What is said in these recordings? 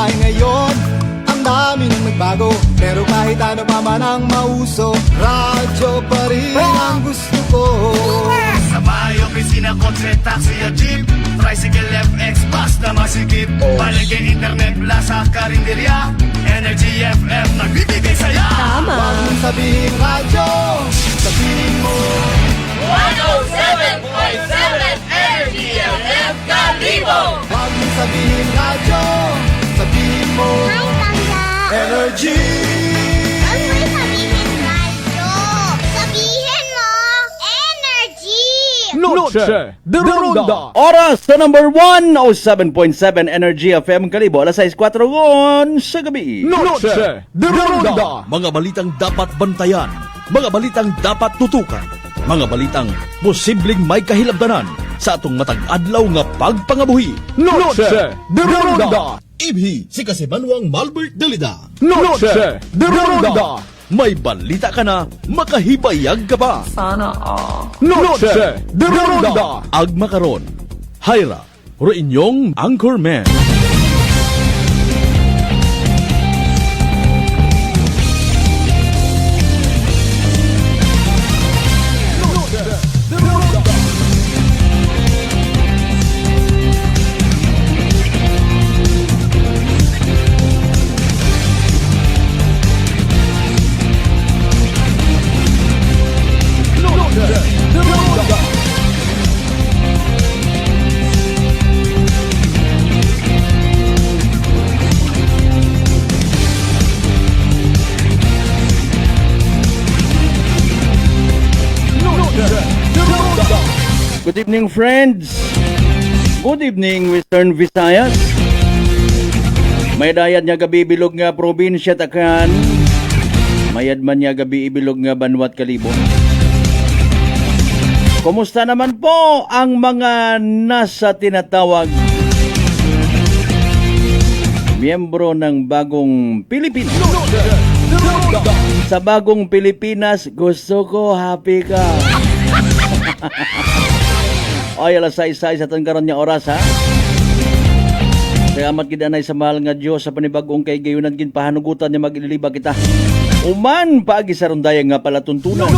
buhay ngayon, ang dami nang nagbago. Pero kahit ano pa man ang mauso, radyo pa rin ang gusto ko. Sa bahay, opisina, kotse, taxi at jeep, tricycle, FX, bus na masikip, palengke, internet, plaza, karinderya, Energy FM, nagbibigay saya. Tama. Huwag mong sabihin radyo, sabihin mo 107.7 Energy FM Kalibo. Huwag mong sabihin radyo, sabihin mo Hi, Tanda. Energy. Huwag mo sabihin radyo. Sabihin mo, energy. Noche de Ronda. Oras sa number 1, 07.7 Energy FM Kalibo, alas 6:04 sa gabi. Noche de Ronda. Mga balitang dapat bantayan, mga balitang dapat tutukan, mga balitang posibleng may kahilabdanan sa atong matag adlaw nga pagpangabuhi. Noche de Ronda. Ibhi si Kasimanwang Malbert Dalida. Noche de Ronda. May balita ka na, makahibayag ka pa. Noche de Ronda. Agma karon, Hyra, ro inyong Anchorman. Good evening, friends. Good evening, Western Visayas. May dayad nga gabi bilog nga probinsya Takan. Mayad man nga gabi ibilog nga Banwat Kalibo. Kumusta naman po ang mga nasa tinatawag miyembro ng bagong Pilipinas? Sa bagong Pilipinas, gusto ko happy ka. Ay, alas 6 sa tangkaran niya oras, ha? Salamat gidanay sa mahal nga Diyos sa panibagong kay gayunan gin pahanugutan niya mag-ililiba kita. Uman paagi sa rondayang nga palatuntunan.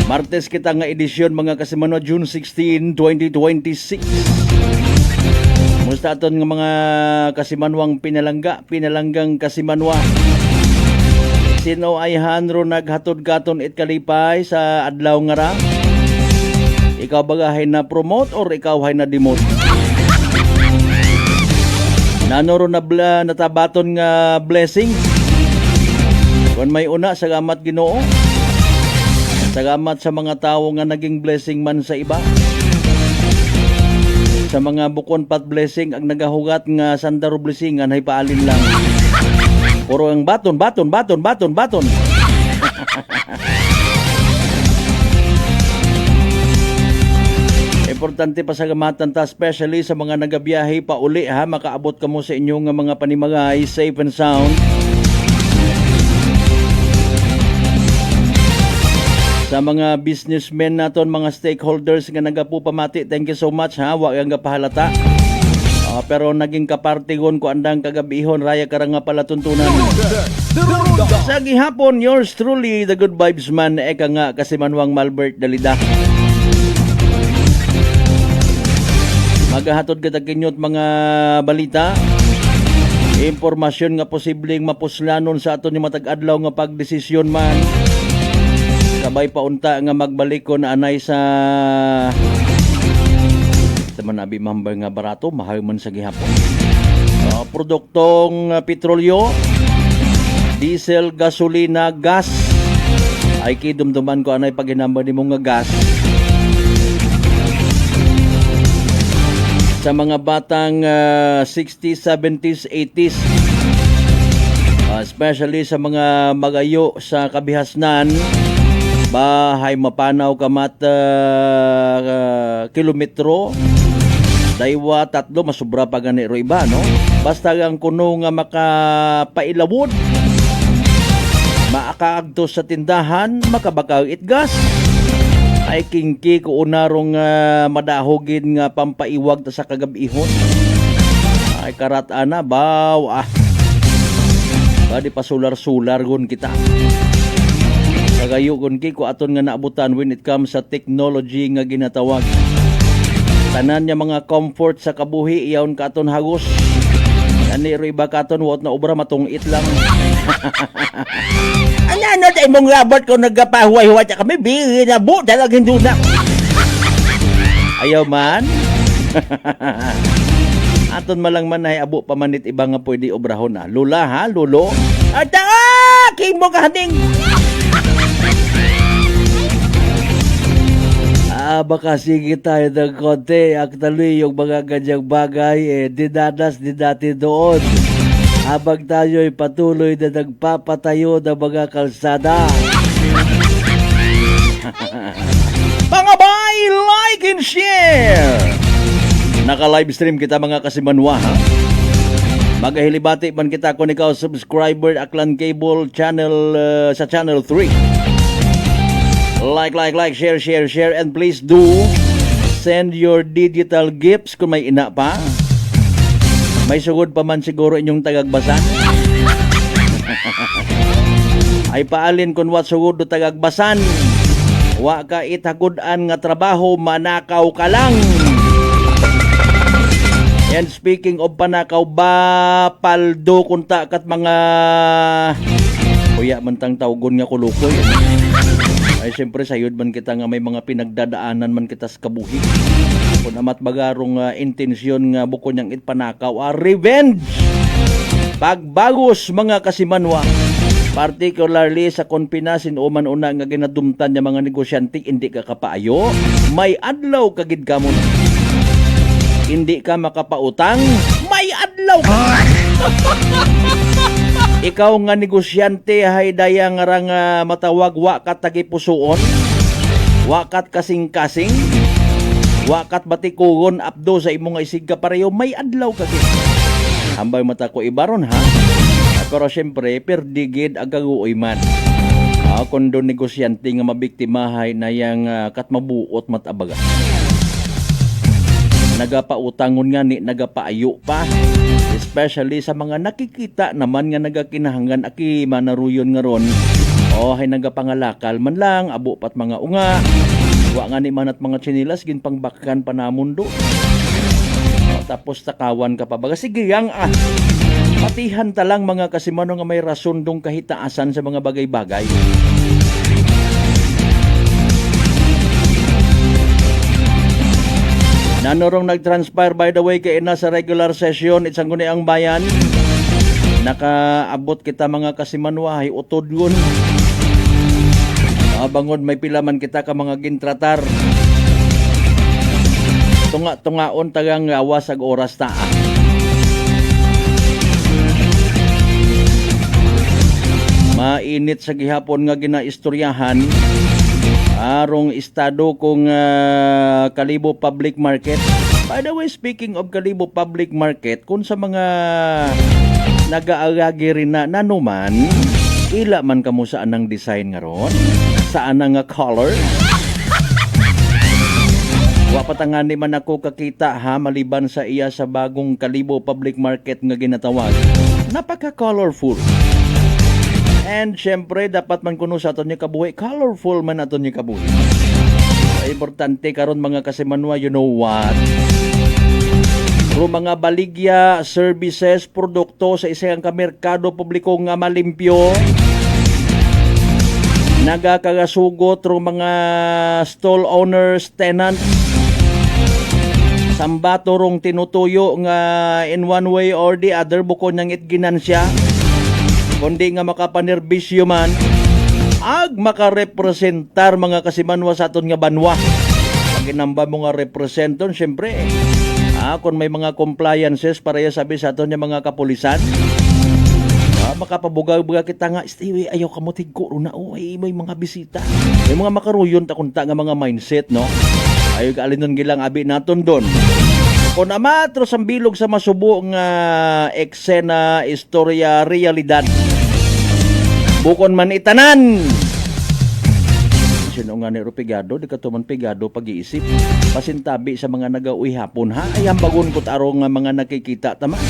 Martes kita nga edisyon mga Kasimanwa, June 16, 2026. Musta aton nga mga Kasimanwang pinalanggang Kasimanwa. Sino ay hanro naghatod-gaton it kalipay sa adlaw nga ra? Ikaw bagahay na promote or ikaw hay na demote? Nanoro na natabaton nga blessing. Kung may una, salamat Ginoo. Salamat sa mga tao nga naging blessing man sa iba. Sa mga bukon pat blessing ang nagahugat nga sandaro blessingan hay paalin lang. Puro ang baton. Importante pa sa gamatan ta, especially sa mga nagabiyahe pa uli, ha, makaabot kamo sa inyong mga panimagay safe and sound. Sa mga businessmen naton, mga stakeholders nga nagapupamati, thank you so much, ha, wa nga pahalata. Pero naging kapartigon ko andang kagabihon, raya karang nga pala tuntunan. Sa gihapon, yours truly, the good vibes man, eka nga Kasimanwang Malbert Dalida. Magahatod kita kinyot mga balita, impormasyon nga posibleng mapuslanon sa aton yung matag-adlaw nga pagdesisyon man. Kabay paunta nga magbalik ko na anay sa taman abi mambay nga barato, mahal man sa gihapon. Produktong petrolyo, diesel, gasolina, gas, ay kidumduman ko anay paghinamba ni mong nga gas. Sa mga batang 60s, 70s, 80s, especially sa mga magayo sa kabihasnan, bahay mapanaw kamat kilometro, daywa, tatlo, masubra pa ganiro iba, no? Basta ang kuno nga makapailawod, maakaagto sa tindahan, makabakaw itgas, ay kingki ko unarong madahogin nga pampaiwag ta sa kagabihon. Ay karat ana baw Di pa sular-sular gun kita. Kagayo gun ki ko aton nga naabutan when it comes sa technology nga ginatawag. Tanan niya mga comfort sa kabuhi iyaon ka aton hagos. Ani ro iba ka aton wat na obra matungit lang. Ano tay mong labot ko nagapahuway-huway ta kami bi na bu talagang duna. Ayaw man. Aton malang manay abo pamanit iba nga pwede obrahon na. Lula ha, lulo. Ata kimo ka hating. Baka sige tayo ng konti. Actually, yung mga ganyang bagay, dinadas din natin doon. Habang tayo'y patuloy na nagpapatayo ng mga kalsada. Mga bay, like and share! Naka-live stream kita mga kasimanwa, ha? Magahilibati man kita kung ikaw subscriber Aklan Cable channel sa channel 3. Like, share, and please do send your digital gifts kung may ina pa. May sugod pa man siguro inyong tagagbasan. Ay paalin kung what sugod do tagagbasan. Wa ka itagudan nga trabaho, manakaw ka lang. And speaking of panakaw, paldo kunta kat mga kuya man tang tawgon nga kulukoy. Ay siyempre sayod man kita nga may mga pinagdadaanan man kita sa kabuhi. Kung amat bagarong intensyon nga buko niyang itpanakaw, revenge! Pagbagos mga kasimanwa, particularly sa konpinasin o man una nga ginadumtan niya mga negosyante, hindi ka kapaayo, may adlaw kagid kamon. Hindi ka makapautang, may adlaw ka. Ikaw nga negosyante hay daya nga rang matawag wa kat tagipusoon, wa kat kasing-kasing, wa kat batikugon apdo sa imong isig ka pareho, may adlaw ka gid. Hambay mata ko ibaron ha. Pero syempre perdigid agaguoy man. Kung do negosyante nga mabiktimahay na yang kat mabuot matabaga. Nagapautangon nga ni nagapaayo pa, especially sa mga nakikita naman nga nagakinahanglan aki manaruyon nga ron hay nagapangalakal man lang abo pat mga unga wa nga ni manat mga tsinilas ginpangbakkan pa namundo tapos takawan ka pa baga sige yang patihan talang mga kasimano nga may rason dong kahitaasan sa mga bagay-bagay. Nanorong nag-transpire by the way kay ina sa regular session itsang guni ang bayan. Nakaabot kita mga kasimanwa ay utod yun. Bangod may pilaman kita ka mga gintratar. Tunga-tungaon tagang awas ag oras taa. Mainit sa gihapon nga ginaistoryahan arong estado kung Kalibo Public Market. By the way, speaking of Kalibo Public Market, kung sa mga nag-aagagi rin na nanuman, ila man kamo saan ang design nga ron? Saan ang color? Wapatangani man ako kakita ha, maliban sa iya sa bagong Kalibo Public Market nga ginatawag. Napaka-colorful. And syempre dapat man kuno sa aton ni kabuhi, colorful man aton ni kabuhi. Importante karon mga kasimanwa, you know what? Pero mga baligya, services, produkto sa isang kamerkado publiko nga malimpyo, nagakagasugot ro mga stall owners, tenants, sambato rong tinutuyo nga in one way or the other buko niyang itginansya. Kundi nga makapanerbisyo man ag makarepresentar mga kasimanwa sa aton nga banwa. Pag inamba mo nga representon, syempre kung may mga compliances para sabi sa aton nga mga kapulisan, makapabuga-buga kita nga istiwi ayaw ka mo tigko na ay may mga bisita, may mga makaruyon ta kunta nga mga mindset no. Ayaw ka alinon gilang abi naton don. Kung amatro sa bilog sa masubo nga eksena, istorya, realidad, bukon man itanan. sino nga ni pigado, di ka tuman pigado pag-iisip. Pasintabi sa mga nagauwi hapon ha. Ay bagon ko tarong nga mga nakikita tama.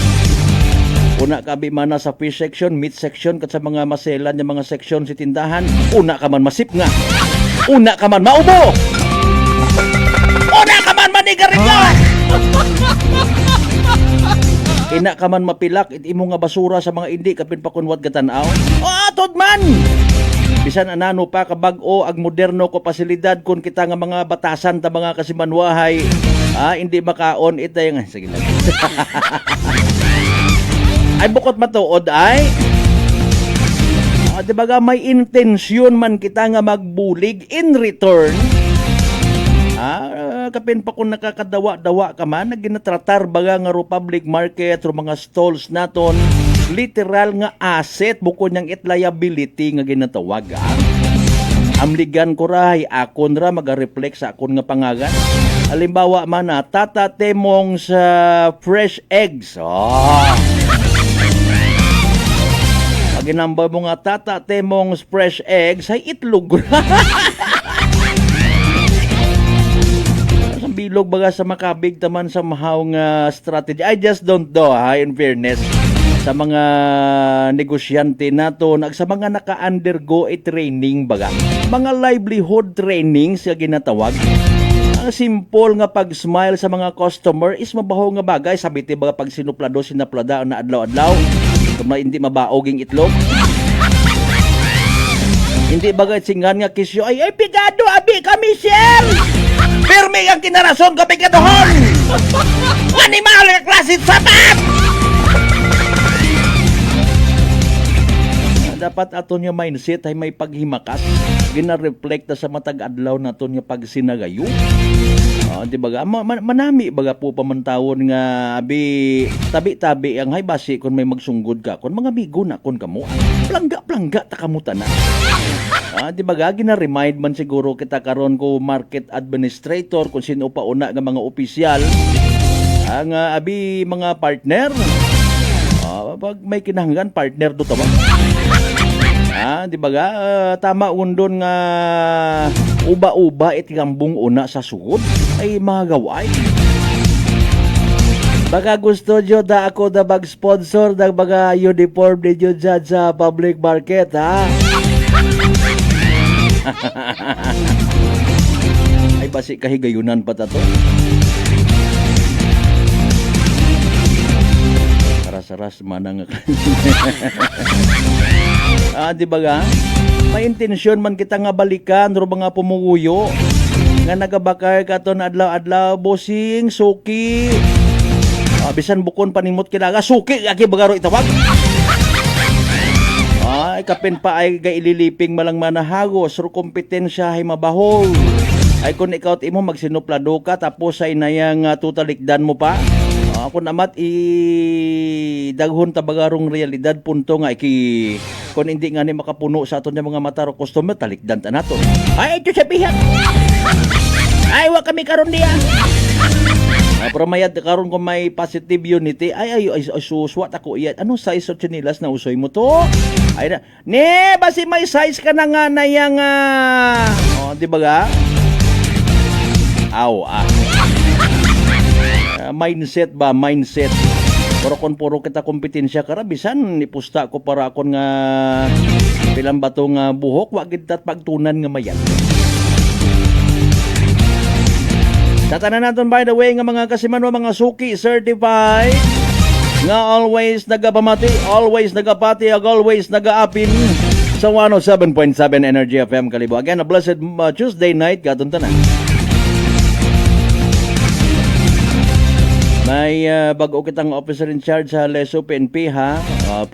Una ka mana sa fish section, meat section, kat sa mga maselan yung mga section si tindahan, una ka man masip nga. Una ka man maubo. Una ka man manigarilyo. Ina ka man mapilak, imo nga basura sa mga indi kapin pa kunwat gatanaw. Tod man! Bisan anano pa kabag-o ag moderno ko pasilidad kun kita nga mga batasan ta mga kasimanwahay. Hindi makaon itay nga. Sige lang. Ay bukod matuod ay di ba ga may intensyon man kita nga magbulig in return. Kapin pa kung nakakadawa-dawa ka man, naginatratar baga nga public market o mga stalls naton, literal nga asset, bukod niyang it liability nga ginatawag. Amligan ko rahay, akon ra, mag-reflect sa akon nga pangagan. Halimbawa man na, tatatemong sa fresh eggs. Pag inamba mo nga tatatemong fresh eggs, ay itlog ra. Bilog baga sa makabig taman sa mahaw nga strategy. I just don't know in fairness sa mga negosyante nato sa mga naka-undergo training baga. Mga livelihood training sa ginatawag. Ang simple nga pag-smile sa mga customer is mabaho nga bagay. Sabi ti baga pag sinuplado sinaplada na adlaw-adlaw. Kung hindi mabaoging itlog. Hindi bagay singan nga kisyo ay pigado abi ka Michelle. Pirmi ang kinarason ko pigadohon. Animal nga klase sapat. Dapat aton nga mindset ay may paghimakas. Gina-reflect sa matag adlaw naton nga pagsinagayo. Di ba manami baga po pamantawon nga abi tabi-tabi ang hay basi kun may magsunggod ka kun mga migo na kun kamo plangga ta kamuta na. Di ba gina-remind man siguro kita karon ko market administrator kung sino pa una nga mga opisyal ang abi mga partner. Pag may kinahanglan partner do tama. Di ba tama undon nga uba-uba itigambong una sa sugod ay magaway. Baka gusto nyo da ako da mag-sponsor ng mga uniform ninyo dyan sa public market, ha? Ay basi kahigayunan pa tato. Saras-saras manang di ba ga? May intensyon man kita nga balikan ro mga pumuguyo nga nagabakar katon adlaw-adlaw bossing suki. Bisan bukon panimot kinaga suki aki bagaro itawag. Kapin pa ay gaililiping malang manahagos ro kompetensya ay mabahol. Ay kung ikaw at imo magsinuplado ka tapos ay nayang tutalikdan mo pa. Kung amat daghon tabagarong realidad punto nga kung hindi nga ni makapuno sa aton yung mga mata ro customer talikdan ta nato. Ay ito sabihan. Ay wa kami karon diya. Pero mayad karon kung may positive unity ay suswat ako iyan. Anong size sa chinilas na usoy mo to? Ay na. Ne, basi may size ka na nga na yang di ba ga? Mindset ba? Mindset. Pero kung puro kita kompetensya karabisan ipusta ko para akon nga pilang bato nga buhok wag kita pagtunan nga mayan. Tatanan natin by the way nga mga kasimanwa mga suki certified nga always nagapamati, always nagapati, always nagaapin sa 107.7 Energy FM Kalibo. Again, a blessed Tuesday night katon tanan. May bago kitang officer in charge sa Leso PNP ha.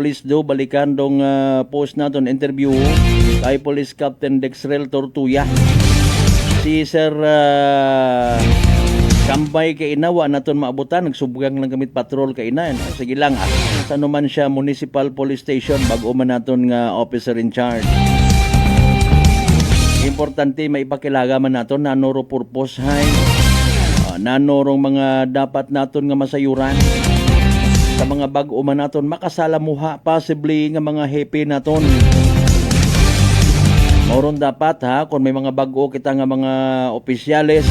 Please do balikan dong post naton interview kay Police Captain Dexrel Tortuya. Si Sir Kambay kay inawa naton maabutan nagsubugang lang gamit patrol kay ina. Sige lang sa naman siya Municipal Police Station bago man naton nga officer in charge. Importante maipakilaga man naton na noro purpose hay. Nanorong mga dapat naton nga masayuran sa mga bag-o man naton makasalamuha possibly nga mga happy naton Mauron dapat ha, kung may mga bago kita nga mga opisyales,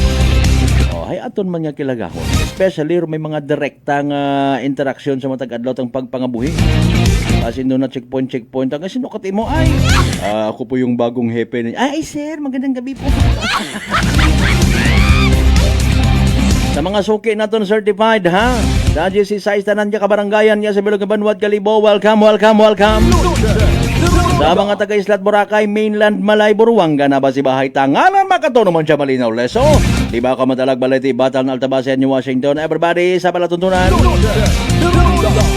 ay aton man nga kilagahon. Especially may mga direkta nga interaksyon sa matag adlaw tang pagpangabuhi. Kasi doon na checkpoint. Ang sinukat mo ay, ako po yung bagong hepe niya. Ay sir, magandang gabi po. Sa mga suki naton certified ha. Sa GC size tanan niya kabarangayan niya sa Bilog Banwad Kalibo. Welcome. Sa mga taga-Islat Boracay, Mainland, Malay, Buruanga na ba si Bahay Tangalan? Makatono man siya malinaw leso. Di ba ka madalag baliti Batal na Altabasan, New Washington? Everybody sa palatuntunan.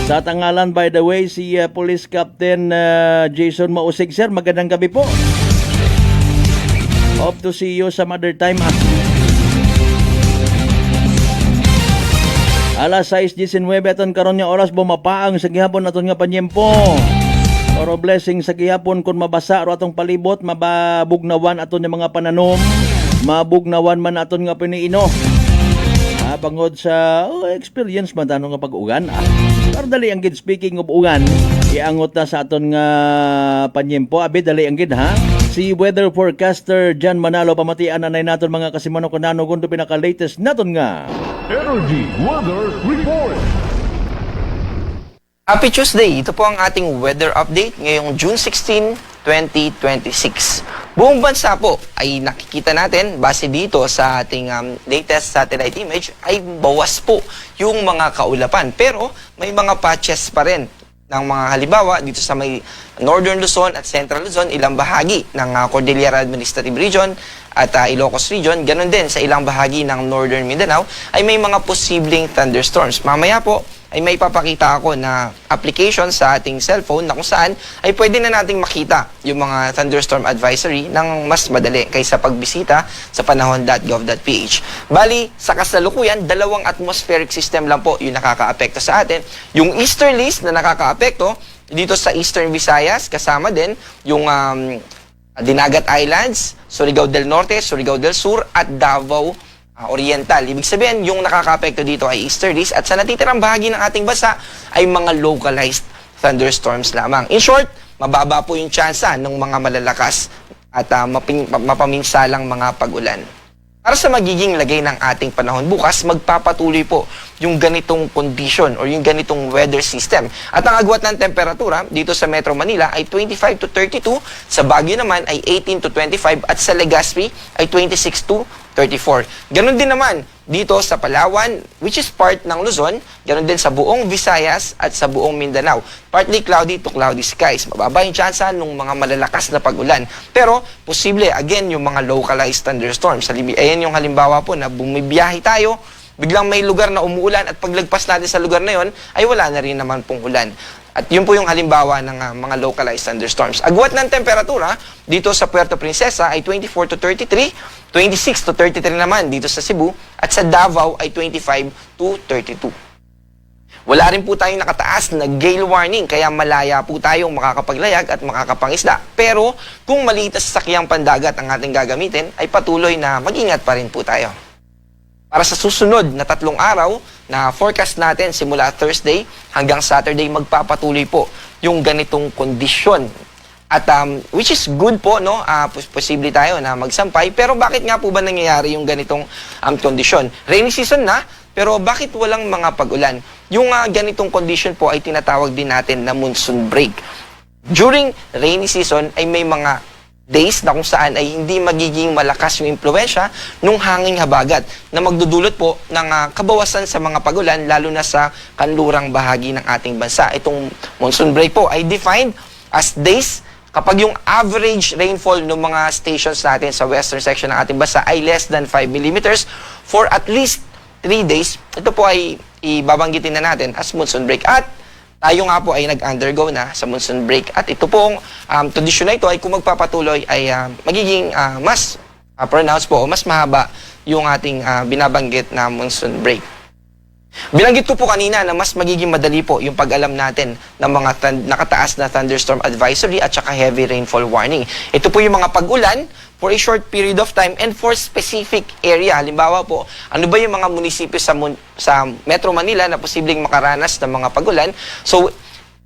Sa Tangalan, by the way, si Police Captain Jason Mausig. Sir, magandang gabi po. Hope to see you some other time. Alas 6:19 aton karon nga oras bumapaang sa gihapon naton nga panyempo. Oro blessing sa gihapon kun mabasa ro atong palibot, mababugnawan aton nga mga pananom, mabugnawan man aton nga piniino. Bangod sa experience man tanong nga pag-ugan. Pero dali ang gid speaking of ugan, iangot na sa aton nga panyempo, abi dali ang gid ha. Si weather forecaster Jan Manalo pamatian na naton mga kasimano kunano kundo pinaka-latest naton nga Energy Weather Report. Happy Tuesday! Ito po ang ating weather update ngayong June 16, 2026. Buong bansa po ay nakikita natin, base dito sa ating latest satellite image, ay bawas po yung mga kaulapan. Pero may mga patches pa rin ng mga halimbawa dito sa may Northern Luzon at Central Luzon, ilang bahagi ng Cordillera Administrative Region at Ilocos Region. Ganon din sa ilang bahagi ng Northern Mindanao ay may mga posibleng thunderstorms. Mamaya po ay may papakita ako na application sa ating cellphone na kung saan ay pwede na nating makita yung mga thunderstorm advisory ng mas madali kaysa pagbisita sa panahon.gov.ph. Bali, sa kasalukuyan, dalawang atmospheric system lang po yung nakakaapekto sa atin. Yung easterlies na nakakaapekto dito sa Eastern Visayas, kasama din yung Dinagat Islands, Surigao del Norte, Surigao del Sur at Davao Oriental. Ibig sabihin, yung nakakaapekto dito ay easterlies at sa natitirang bahagi ng ating bansa ay mga localized thunderstorms lamang. In short, mababa po yung tsansa ng mga malalakas at mapaminsalang mga pag-ulan. Para sa magiging lagay ng ating panahon bukas, magpapatuloy po yung ganitong condition or yung ganitong weather system. At ang agwat ng temperatura dito sa Metro Manila ay 25 to 32, sa Baguio naman ay 18 to 25 at sa Legazpi ay 26 to 34. Ganon din naman dito sa Palawan, which is part ng Luzon, ganon din sa buong Visayas at sa buong Mindanao. Partly cloudy to cloudy skies. Mababa yung tsansa ng mga malalakas na pag-ulan. Pero, posible, again, yung mga localized thunderstorms. Ayan yung halimbawa po na bumibiyahe tayo, biglang may lugar na umuulan at paglagpas natin sa lugar na yon ay wala na rin naman pong ulan. At yun po yung halimbawa ng mga localized thunderstorms. Agwat ng temperatura dito sa Puerto Princesa ay 24 to 33, 26 to 33 naman dito sa Cebu, at sa Davao ay 25 to 32. Wala rin po tayong nakataas na gale warning, kaya malaya po tayong makakapaglayag at makakapangisda. Pero kung maliit na sasakyang pandagat ang ating gagamitin, ay patuloy na mag-ingat pa rin po tayo. Para sa susunod na 3 araw na forecast natin simula Thursday hanggang Saturday, magpapatuloy po yung ganitong kondisyon. At which is good po, no? Posible tayo na magsampay. Pero bakit nga po ba nangyayari yung ganitong kondisyon? Rainy season na, pero bakit walang mga pag-ulan? Yung ganitong condition po ay tinatawag din natin na monsoon break. During rainy season ay may mga days na kung saan ay hindi magiging malakas yung impluensya ng hanging habagat na magdudulot po ng kabawasan sa mga pag-ulan, lalo na sa kanlurang bahagi ng ating bansa. Itong monsoon break po ay defined as days kapag yung average rainfall ng mga stations natin sa western section ng ating bansa ay less than 5 millimeters for at least 3 days. Ito po ay ibabanggitin na natin as monsoon break. At tayo nga po ay nag-undergo na sa monsoon break. At ito pong tradisyon na ito ay kung magpapatuloy ay magiging mas pronounced po o mas mahaba yung ating binabanggit na monsoon break. Binanggit ko po kanina na mas magiging madali po yung pag-alam natin ng mga nakataas na thunderstorm advisory at saka heavy rainfall warning. Ito po yung mga pag-ulan for a short period of time and for specific area. Halimbawa po, ano ba yung mga munisipyo sa Metro Manila na posibleng makaranas ng mga pag-ulan? So,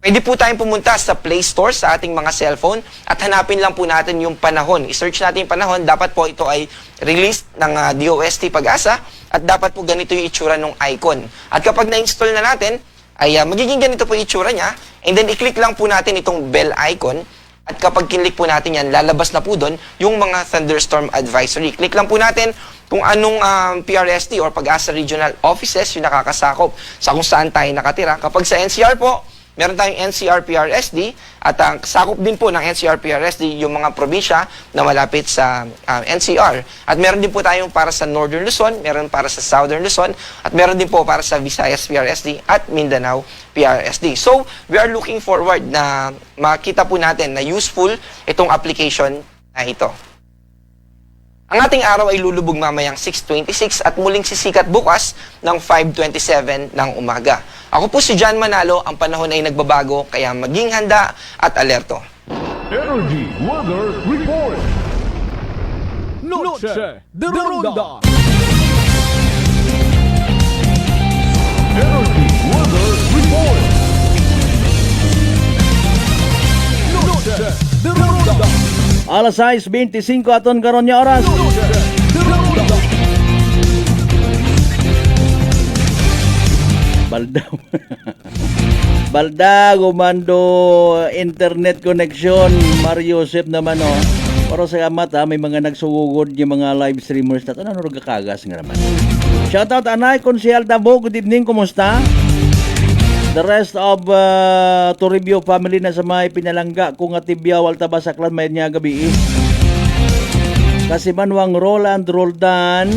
Pwede po tayong pumunta sa Play Store sa ating mga cellphone at hanapin lang po natin yung panahon. I-search natin yung panahon. Dapat po ito ay released ng DOST Pag-asa at dapat po ganito yung itsura ng icon. At kapag na-install na natin, ay magiging ganito po yung itsura niya. And then i-click lang po natin itong bell icon. At kapag kinlik po natin yan, lalabas na po doon yung mga thunderstorm advisory. Click lang po natin kung anong PRSD or Pag-asa Regional Offices yung nakakasakop sa kung saan tayo nakatira. Kapag sa NCR po, meron tayong NCR PRSD at ang sakop din po ng NCR PRSD yung mga probinsya na malapit sa NCR. At meron din po tayong para sa Northern Luzon, meron para sa Southern Luzon, at meron din po para sa Visayas PRSD at Mindanao PRSD. So, we are looking forward na makita po natin na useful itong application na ito. Ang ating araw ay lulubog mamayang 6:26 at muling sisikat bukas ng 5:27 ng umaga. Ako po si John Manalo, ang panahon ay nagbabago kaya maging handa at alerto. Energy Weather Report. Noche de Ronda. Energy Weather Report. Noche de Ronda. Alas 6:25 aton karon nga oras. Baldaw. Baldaw mando internet connection. Mario Joseph naman oh. Pero sa amat may mga nagsugugod yung mga live streamers na ano kagas nga naman. Shoutout Anay Konsyal Dabo, good evening, kumusta? The rest of Toribio family na sa may pinalangga kung atibyaw Altabas Aklan may niya gabi. Kasi manwang Roland Roldan.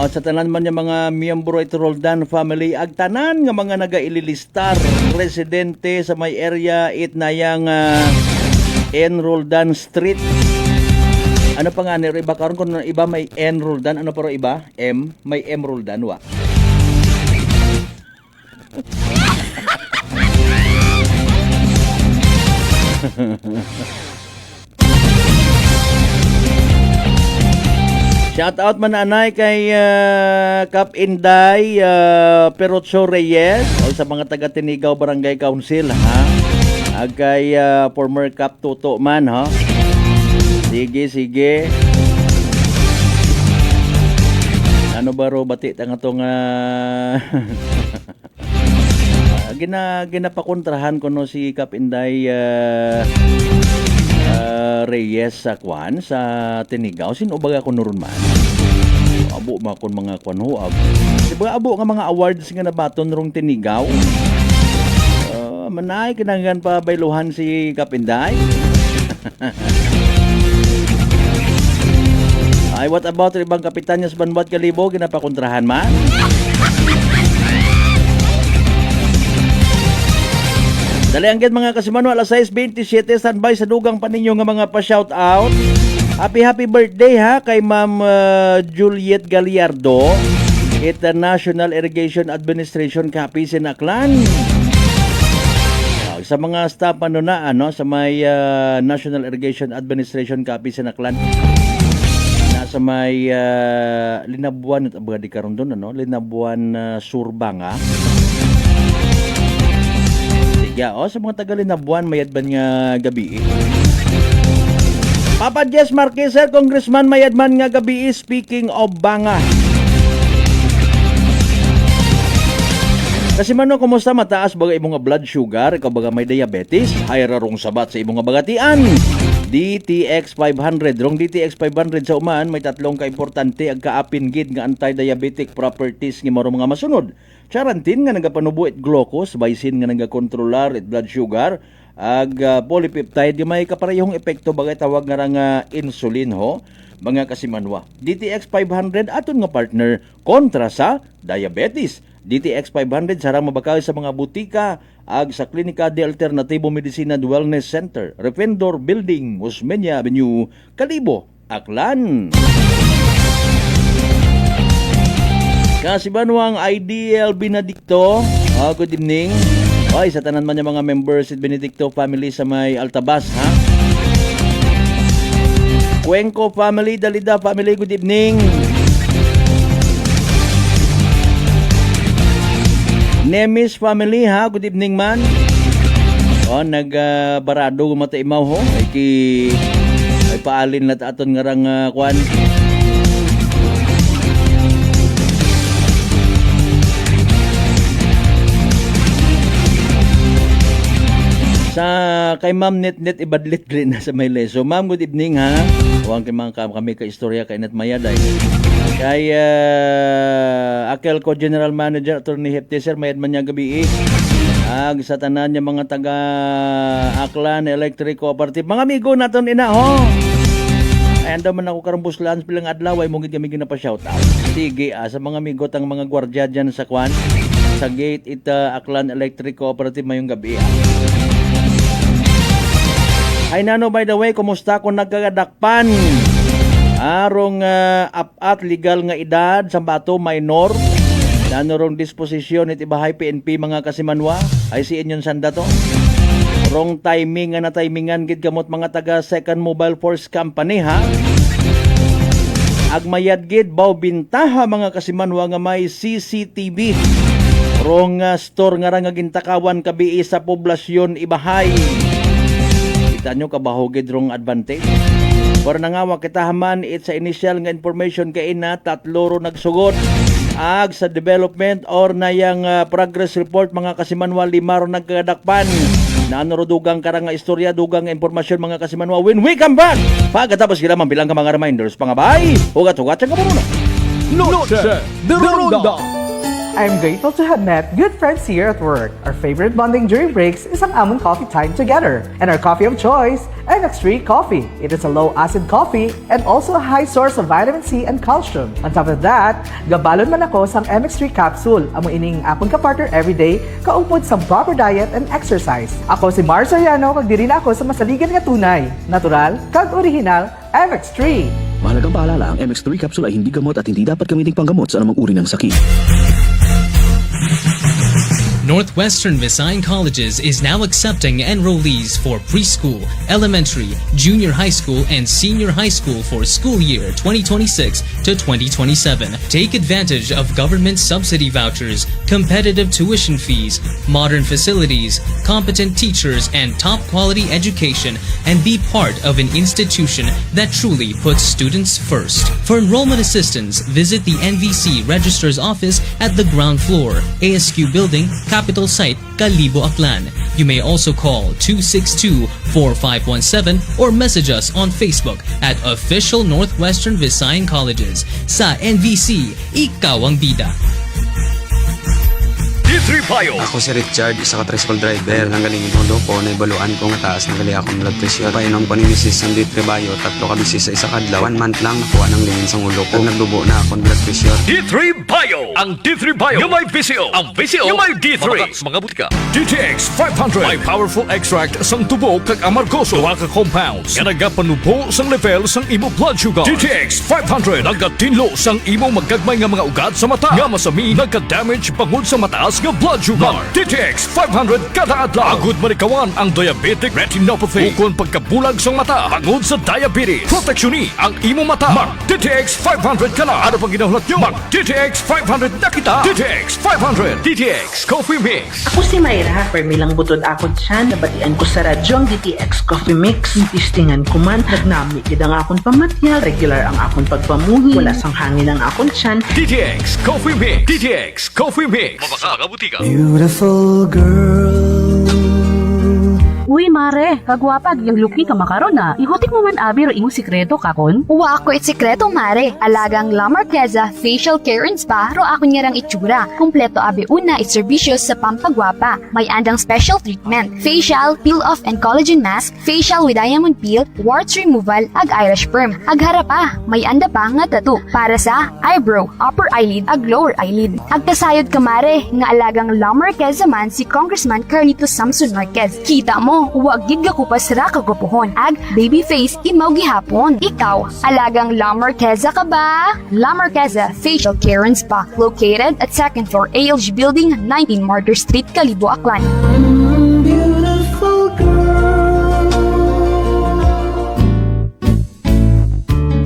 Sa tanan man yung mga miyembro ito Roldan family, ag tanan nga mga naga-ililistar residente sa may area it na yang N. Roldan Street. Ano pa nga nero iba karon kung iba may N. Roldan, ano pero iba? M, may M. Roldan wa. Shout out man anay kay Kap Inday Perotso Reyes o sa mga taga Tinigaw Barangay Council ha. Ag kay former Kap Toto man ha. Sige. Ano ba ro bati tang atong ginapakontrahan ko no si Kap Inday Reyes sa kwan sa Tinigaw. Sino baga ko noron man? Abo ma kon mga kwan ho. Diba abo nga mga awards nga nabaton rong Tinigaw. Manay kinanggan pa bayluhan si Kap Inday. Ay, what about ibang kapitan niya sa Banbat Kalibo? Ginapakontrahan man? Dali ang mga kasimano, alas 6:27, standby sa dugang paninyo nga mga pa-shout out. Happy birthday ha kay Ma'am Juliet Gallardo. Ita National Irrigation Administration Kapisin Aklan. Sa mga staff na sa may National Irrigation Administration Kapisin Aklan. Sa may Linabuan at di karon doon Linabuan Surbanga. Sige, sa mga taga Linabuan mayadban nga gabi. Papa Jess Marquez, Congressman mayadman nga gabi. Speaking of banga. Kasi mano, kumusta mataas baga imong blood sugar, ikaw baga may diabetes, hayra rong sabat sa imong bagatian. DTX 500. Rong DTX 500 sa uman, may tatlong kaimportante ag kaapin gid nga anti-diabetic properties nga maro mga masunod. Charantin nga nagapanubo it glucose, baisin nga nagakontrolar it blood sugar, ag polypeptide nga may kaparehong epekto bagay tawag nga nga insulin ho. Mga kasimanwa. DTX 500 aton nga partner kontra sa diabetes. DTX 500 sarang mabakaw sa mga butika ag sa Klinika de Alternativo Medicina and Wellness Center, Refendor Building, Osmeña Avenue, Kalibo, Aklan. Kasibanwang Ideal Benedicto, good evening. Ay, sa tanan man yung mga members at Benedicto family sa may Altabas, ha? Cuenco family, Dalida family, good evening. Nemis family ha, good evening man. O, nagbarado mataimaw ho. Ay paalin na aton ngarang kwan. Sa kay Ma'am Net ibadlit rin na sa may leso. Ma'am, good evening ha. Huwag kay mga kami ka istorya kay Net Mayaday. Kay Akel ko General Manager Attorney Hefte Sir, mayad man niya gabi sa tanan niya mga taga Aklan Electric Cooperative. Mga amigo naton ina ho. Ayan daw man ako karumbuslan bilang adlaw ay mong kami ginapa shout out. Sige sa mga amigo tang mga gwardiya dyan sa kwan sa gate Aklan Electric Cooperative mayong gabi Ay nano, by the way, kumusta kung nagkagadakpan? Arong apat legal nga edad sa bato minor. Nano rong disposisyon it ibahay PNP mga kasimanwa. Ay si inyon sanda to. Wrong timing nga na timingan gid kamot mga taga Second Mobile Force Company ha. Agmayad gid baw bintaha mga kasimanwa nga may CCTV. Wrong store nga ra nga gintakawan kabii sa poblasyon ibahay. Kita nyo kabahogid rong advantage. Para nangawa kita haman sa initial nga information kay na tatlo ro nagsugod ag sa development or na yang progress report mga kasimanwa 5 ro nagkadakpan. Naano ro dugang karang nga istorya, dugang nga impormasyon mga kasimanwa when we come back. Pagkatapos sila mambilang ka mga reminders pangabay. Ugat-ugat ang kamuno. Noche de Ronda. I'm grateful to have met good friends here at work. Our favorite bonding during breaks is ang amon coffee time together. And our coffee of choice, MX3 Coffee. It is a low-acid coffee and also a high source of vitamin C and calcium. On top of that, gabalon man ako sang MX3 capsule. Amo ining akong kapartner everyday, kaupod sa proper diet and exercise. Ako si Mars Soriano, kag diri na ako sa masaligan nga tunay, natural, kag original, MX3. Mahalagang paalala, ang MX3 capsule ay hindi gamot at hindi dapat gamiting panggamot sa anumang uri ng sakit. Northwestern Visayan Colleges is now accepting enrollees for preschool, elementary, junior high school, and senior high school for school year 2026 to 2027. Take advantage of government subsidy vouchers, competitive tuition fees, modern facilities, competent teachers, and top quality education, and be part of an institution that truly puts students first. For enrollment assistance, visit the NVC Registrar's Office at the ground floor, ASQ Building, Capital Site, Kalibo, Aklan. You may also call 262-4517 or message us on Facebook at Official Northwestern Visayan Colleges. Sa NVC, ikaw ang bida. D3 Bio. Ako si Richard, isa ka tricycle driver. Nanggaling inondo ko, naibaluan ko nga taas ng gali akong blood pressure. Painom ko ni Mrs. ng D3 Bio, 3 ka bisis sa isa kadlaw. 1 month lang nakuha ng lingin sa ulo ko. Nagdubo na akong blood pressure. D3 Bio. Ang D3 Bio yung may VCO. Ang VCO yung may D3. Mamakas mga butika. DTX 500. May powerful extract sang tubo kag amargoso. Duha ka compounds nga nagapanubo sang level sang imo blood sugar. DTX 500. Nagatinlo sang imo magkagmay nga mga ugat sa mata. Nga masami nagka-damage pangod sa mataas nga blood sugar. DTX 500 kada adlaw. Agud manikawan ang diabetic retinopathy. Ukon pagkabulag sang mata pangod sa diabetes. Proteksyon ang imo mata. Mag DTX 500 kana. Ano pang ginahulot nyo? Mag DTX 500 na kita. DTX 500. DTX Coffee Mix. Ako si Mayra. Permilang butod ako dyan. Nabatian ko sa radyo ang DTX Coffee Mix. Tistingan ko man. Nagnami gid ang akong pamatya. Regular ang akong pagpamuhi. Wala sang hangin ang akong tiyan. DTX Coffee Mix. DTX Coffee Mix. Mabaka butika. Beautiful girl. Uy, mare, kagwapag, yung luki ka makaron na. Ihutik mo man abi ro imong sikreto kakon. Uwa ako sikreto mare. Alagang La Marqueza Facial Care and Spa ro ako niyarang itsura. Kumpleto abi una itserbisyo sa pampagwapa. May andang special treatment. Facial, peel-off and collagen mask, facial with diamond peel, warts removal, ag eyelash perm. Ag harapa, may anda pa nga tattoo para sa eyebrow, upper eyelid, ag lower eyelid. Ag kasayod ka mare, nga alagang La Marqueza man si Congressman Carlito Samson Marquez. Kita mo, huwag gid ka kupas ra kagupuhon. Ag baby face imaw gihapon. Ikaw, alagang La Marqueza ka ba? La Marqueza Facial Care and Spa, located at 2nd floor ALG Building, 19 Martyr Street, Kalibo, Aklan.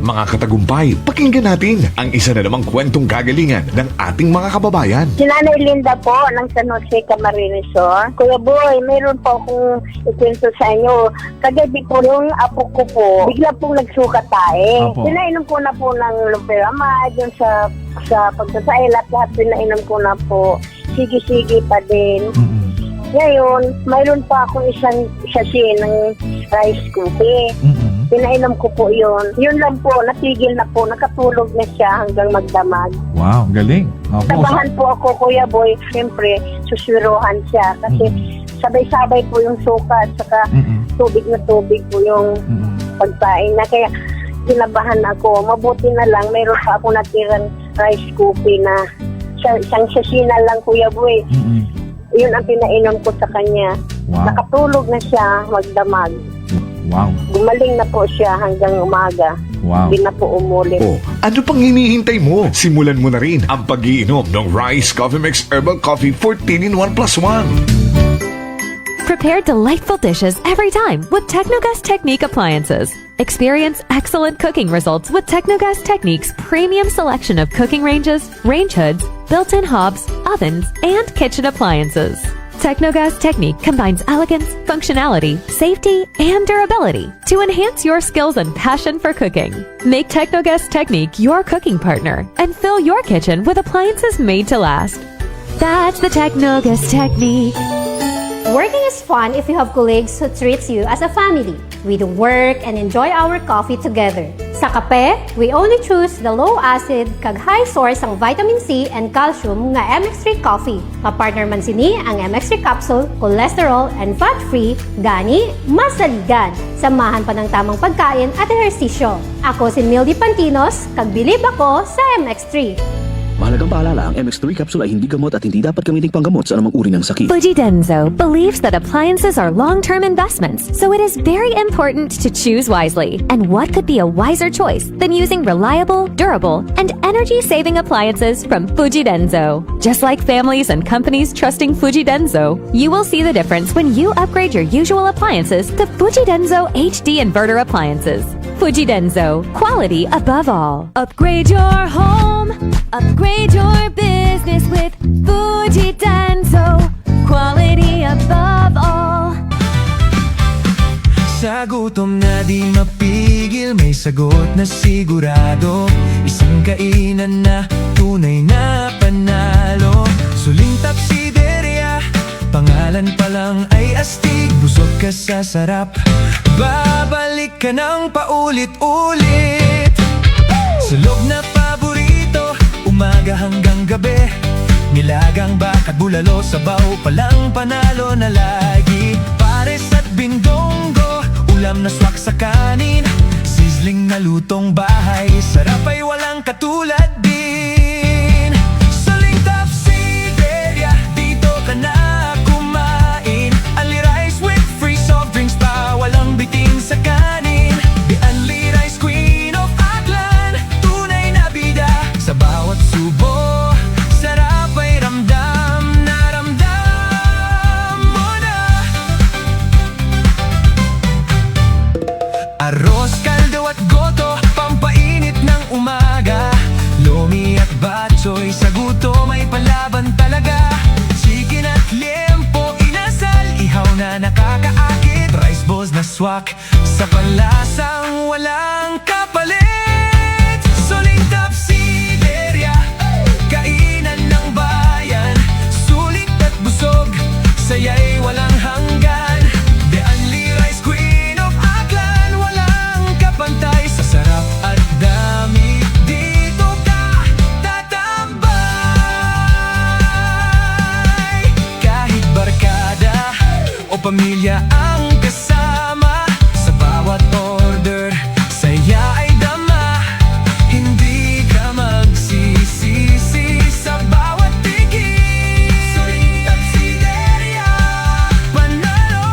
Mga mga katagumpay. Pakinggan natin ang isa na namang kwentong kagalingan ng ating mga kababayan. Si Nanay Linda po ng San Jose Camarines Sur. Kuya Boy, mayroon po akong ikwento sa inyo. Kagabi po yung apo ko po, bigla pong nagsuka tayo. Pinainom ko na po ng Loperamide, yung sa pagsasail at lahat pinainom ko na po. Sige-sige pa din. Ngayon, mayroon pa akong isang sachet ng rice cookie. Pinainom ko po yun. Yun lang po, natigil na po, nakatulog na siya hanggang magdamag. Wow, galing. Tabahan po ako, Kuya Boy. Siyempre, suswiruhan siya kasi sabay-sabay po yung suka at saka tubig na tubig po yung pagkain na. Kaya kinabahan ako. Mabuti na lang, mayroon pa ako natirang rice cookie na isang sachet na lang, Kuya Boy. Yun ang pinainom ko sa kanya. Wow. Nakatulog na siya magdamag. Wow. Gumaling na po siya hanggang umaga. Wow. Hindi na po umulit. Oh, ano pang hinihintay mo? Simulan mo na rin ang pag-iinom ng Rice Coffee Mix Herbal Coffee 14-in-1+1. Prepare delightful dishes every time with Technogas Technique appliances. Experience excellent cooking results with Technogas Technique's premium selection of cooking ranges, range hoods, built-in hobs, ovens, and kitchen appliances. Technogas Technique combines elegance, functionality, safety, and durability to enhance your skills and passion for cooking. Make Technogas Technique your cooking partner and fill your kitchen with appliances made to last. That's the Technogas Technique. Working is fun if you have colleagues who treats you as a family. We do work and enjoy our coffee together. Sa kape, we only choose the low-acid kag high source ang vitamin C and calcium nga MX3 coffee. Mapartner man sini ang MX3 capsule, cholesterol and fat-free, gani, masaligan. Samahan pa ng tamang pagkain at ehersisyo. Ako si Mildy Pantinos, kag bilib ako sa MX3. Mahalagang paalala, ang MX3 capsule ay hindi gamot at hindi dapat gamitin panggamot sa anumang uri ng sakit. Fujidenzo believes that appliances are long-term investments, so it is very important to choose wisely. And what could be a wiser choice than using reliable, durable, and energy-saving appliances from Fujidenzo? Just like families and companies trusting Fujidenzo, you will see the difference when you upgrade your usual appliances to Fujidenzo HD inverter appliances. Fujidenzo, quality above all. Upgrade your home, upgrade your business with Fujidenzo, quality above all. Sa gutom na di mapigil, may sagot na sigurado. Isang kainan na tunay na panalo. Suling Tapsideria, pangalan pa lang ay astig. Busog ka sa sarap, babalik ka ng paulit-ulit. Sulog na paborito, umaga hanggang gabi. Nilagang bakat bulalo, sabaw palang panalo na lagi. Pares at bindonggo, ulam na swak sa kanin. Sizzling na lutong bahay, sarap ay walang katulad din. Suling Tapsideria, dito ka na kumain. Only rice with free soft drinks pa, walang bitin sa kanin. The only rice queen of Aklan, tunay na bida. Sa bawat subo, sarap ay ramdam na ramdam mo na. Arroz, kaldo at goto, pampainit ng umaga. Lomi at batchoy, sa gutom ay palaban talaga. Chicken at liempo, inasal, ihaw na nakakaakit. Rice balls na swak, sa panlasang walang kapalit. Suling Tapsideria, kainan ng bayan. Sulit at busog, saya'y walang hanggan. The only rice queen of Aklan, walang kapantay. Sa sarap at dami, dito ka tatambay. Kahit barkada o pamilya ang kasama, sa bawat order, saya ay dama. Hindi ka magsisisi sa bawat tigil. Suling Tapsideria, panalo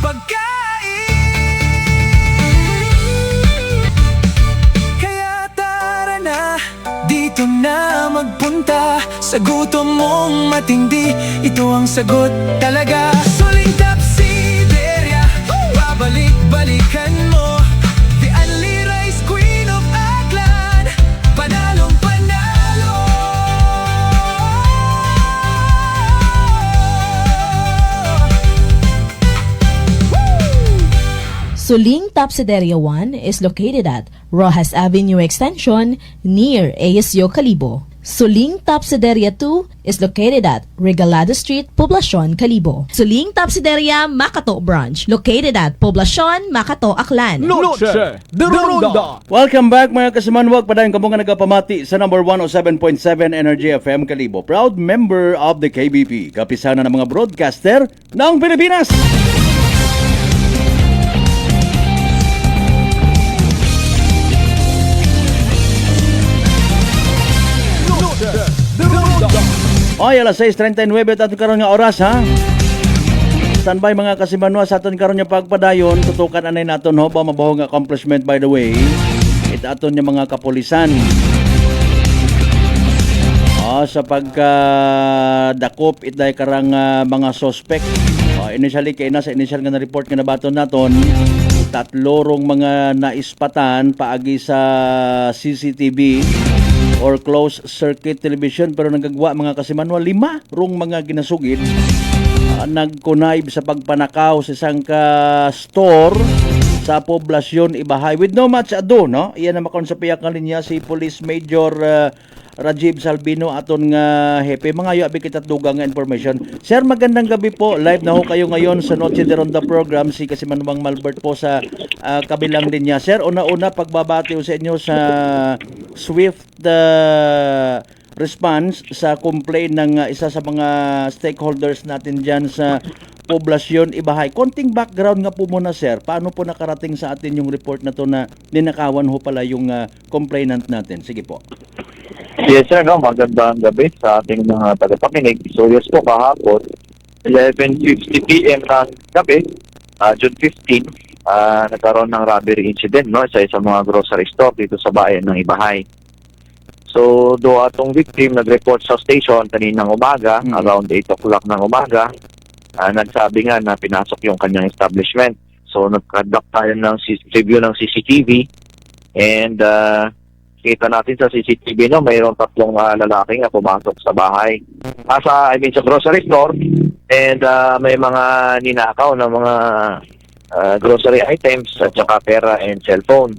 pagkain. Kaya tara na, dito na magpunta. Sa gutom mong matindi, ito ang sagot talaga. Suling Tapsideria, babalik-balikan mo. The only rice queen Suling Tapsideria 1 is located at Rojas Avenue Extension near ASU Calibo. Suling Tapsideria 2 is located at Regalado Street, Poblacion, Calibo. Suling Tapsideria Makato Branch located at Poblacion, Makato, Aklan. Noche de Ronda. Welcome back mga kasimanwag. Padayon kamo nga nagapamati sa number 107.7 Energy FM Calibo. Proud member of the KBP. Kapisana ng mga broadcaster ng Pilipinas. Oy, alas 6:39 at karon nga oras ha. Standby mga kasimanwa sa aton karon nga pagpadayon, tutukan anay naton ho ba mabahong accomplishment by the way. It aton nga mga kapulisan. Sa pagdakop itay karang mga suspect. Initially kay na sa initial nga na report nga nabaton naton, tatlorong mga naispatan paagi sa CCTV or closed circuit television, pero nagagwa mga kasimanwa 5 rong mga ginasugid nagconnive sa pagpanakaw sa isang store sa poblasyon Ibahay with no much ado, no? Iyan na makon sa piyak nga linya si Police Major Rajiv Salvino aton nga hepe. Mga yo abi kita dugang nga information. Sir, magandang gabi po. Live na ho kayo ngayon sa Noche de Ronda program. Si Kasimanwang Malbert po sa kabilang linya. Sir, una-una pagbabati sa inyo sa swift response sa complaint ng isa sa mga stakeholders natin dyan sa poblasyon Ibahay. Konting background nga po muna, sir. Paano po nakarating sa atin yung report na to na ninakawan ho pala yung complainant natin? Sige po. Yes sir, magandang gabi sa ating mga tagapakinig. So yes po, kahapon 11:50 PM ng gabi, June 15, nagkaroon ng robbery incident, no, sa isang mga grocery store dito sa bayan ng Ibahay. So do atong victim nag-report sa station kaninang umaga, around 8 o'clock ng umaga. Nagsabi nga na pinasok yung kanyang establishment. So nag-conduct tayo ng review ng CCTV and kita natin sa CCTV, no, mayroong 3 lalaki nga pumasok sa bahay. Sa grocery store, and may mga ninakaw na mga grocery items at saka pera and cellphone.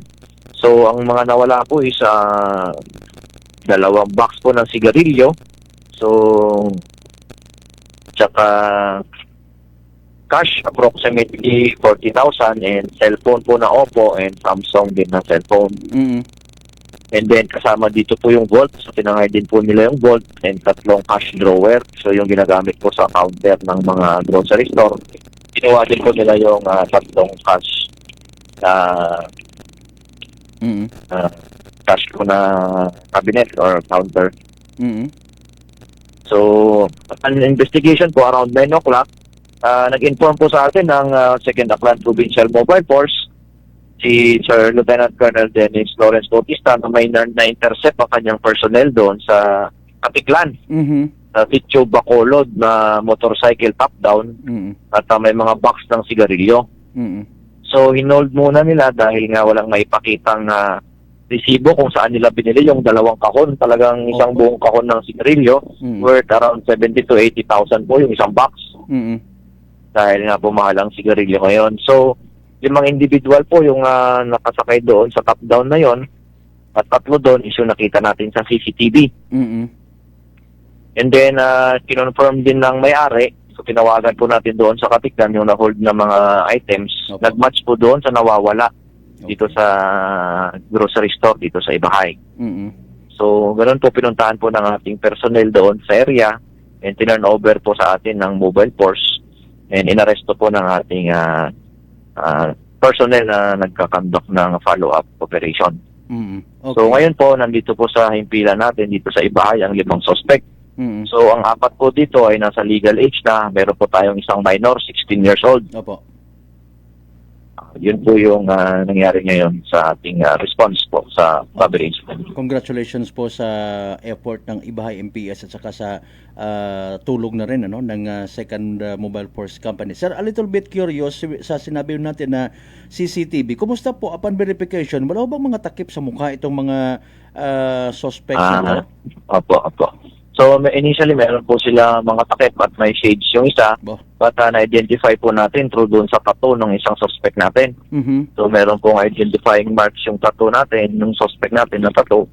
So ang mga nawala po is 2 box po ng sigarilyo. So tsaka cash approximately 40,000 and cellphone po na Oppo and Samsung din na cellphone. And then kasama dito po yung vault. So tinangay din po nila yung vault and 3 cash drawer. So yung ginagamit po sa counter ng mga grocery store. Ginawa din po nila yung 3 cash cash po na cabinet or counter. So an investigation po around 9 o'clock, nag-inform po sa atin ng 2nd Aklan Provincial Mobile Force si Sir Lieutenant Colonel Dennis Lawrence Bautista na may na-intercept ang kanyang personnel doon sa Katiklan. Sa Sitio Bacolod na motorcycle top-down at may mga box ng sigarilyo. So hinold muna nila dahil nga walang maipakitang resibo kung saan nila binili yung 2 kahon. Talagang isang buong kahon ng sigarilyo worth around 70,000 to 80,000 po yung isang box. Dahil nga mahal ang sigarilyo ngayon. So yung mga individual po yung nakasakay doon sa top-down na yon at 3 doon is yung nakita natin sa CCTV. And then kinonfirm din ng may-ari. So tinawagan po natin doon sa Katiklan yung na-hold na mga items. Nag-match po doon sa nawawala dito sa grocery store dito sa Ibahay. So ganoon po pinuntahan po ng ating personnel doon sa area and tinurn over po sa atin ng mobile force and inaresto po ng ating personnel na nagkakandak ng follow-up operation. Okay. So ngayon po, nandito po sa himpilan natin dito sa Ibahay ang 5 suspect. So ang 4 po dito ay nasa legal age na. Meron po tayong isang minor, 16 years old. Opo. Yun po yung nangyari ngayon sa ating response po sa robbery incident. Congratulations po sa effort ng Ibahay MPS at saka sa tulog na rin ng Second Mobile Force Company. Sir, a little bit curious sa sinabi natin na CCTV. Kumusta po upon verification? Wala bang mga takip sa mukha itong mga suspects na? Opo. So initially meron po sila mga takip at may shades yung isa, but na-identify po natin through doon sa tattoo ng isang suspect natin. So meron pong identifying marks yung tattoo natin, yung suspect natin na tattoo.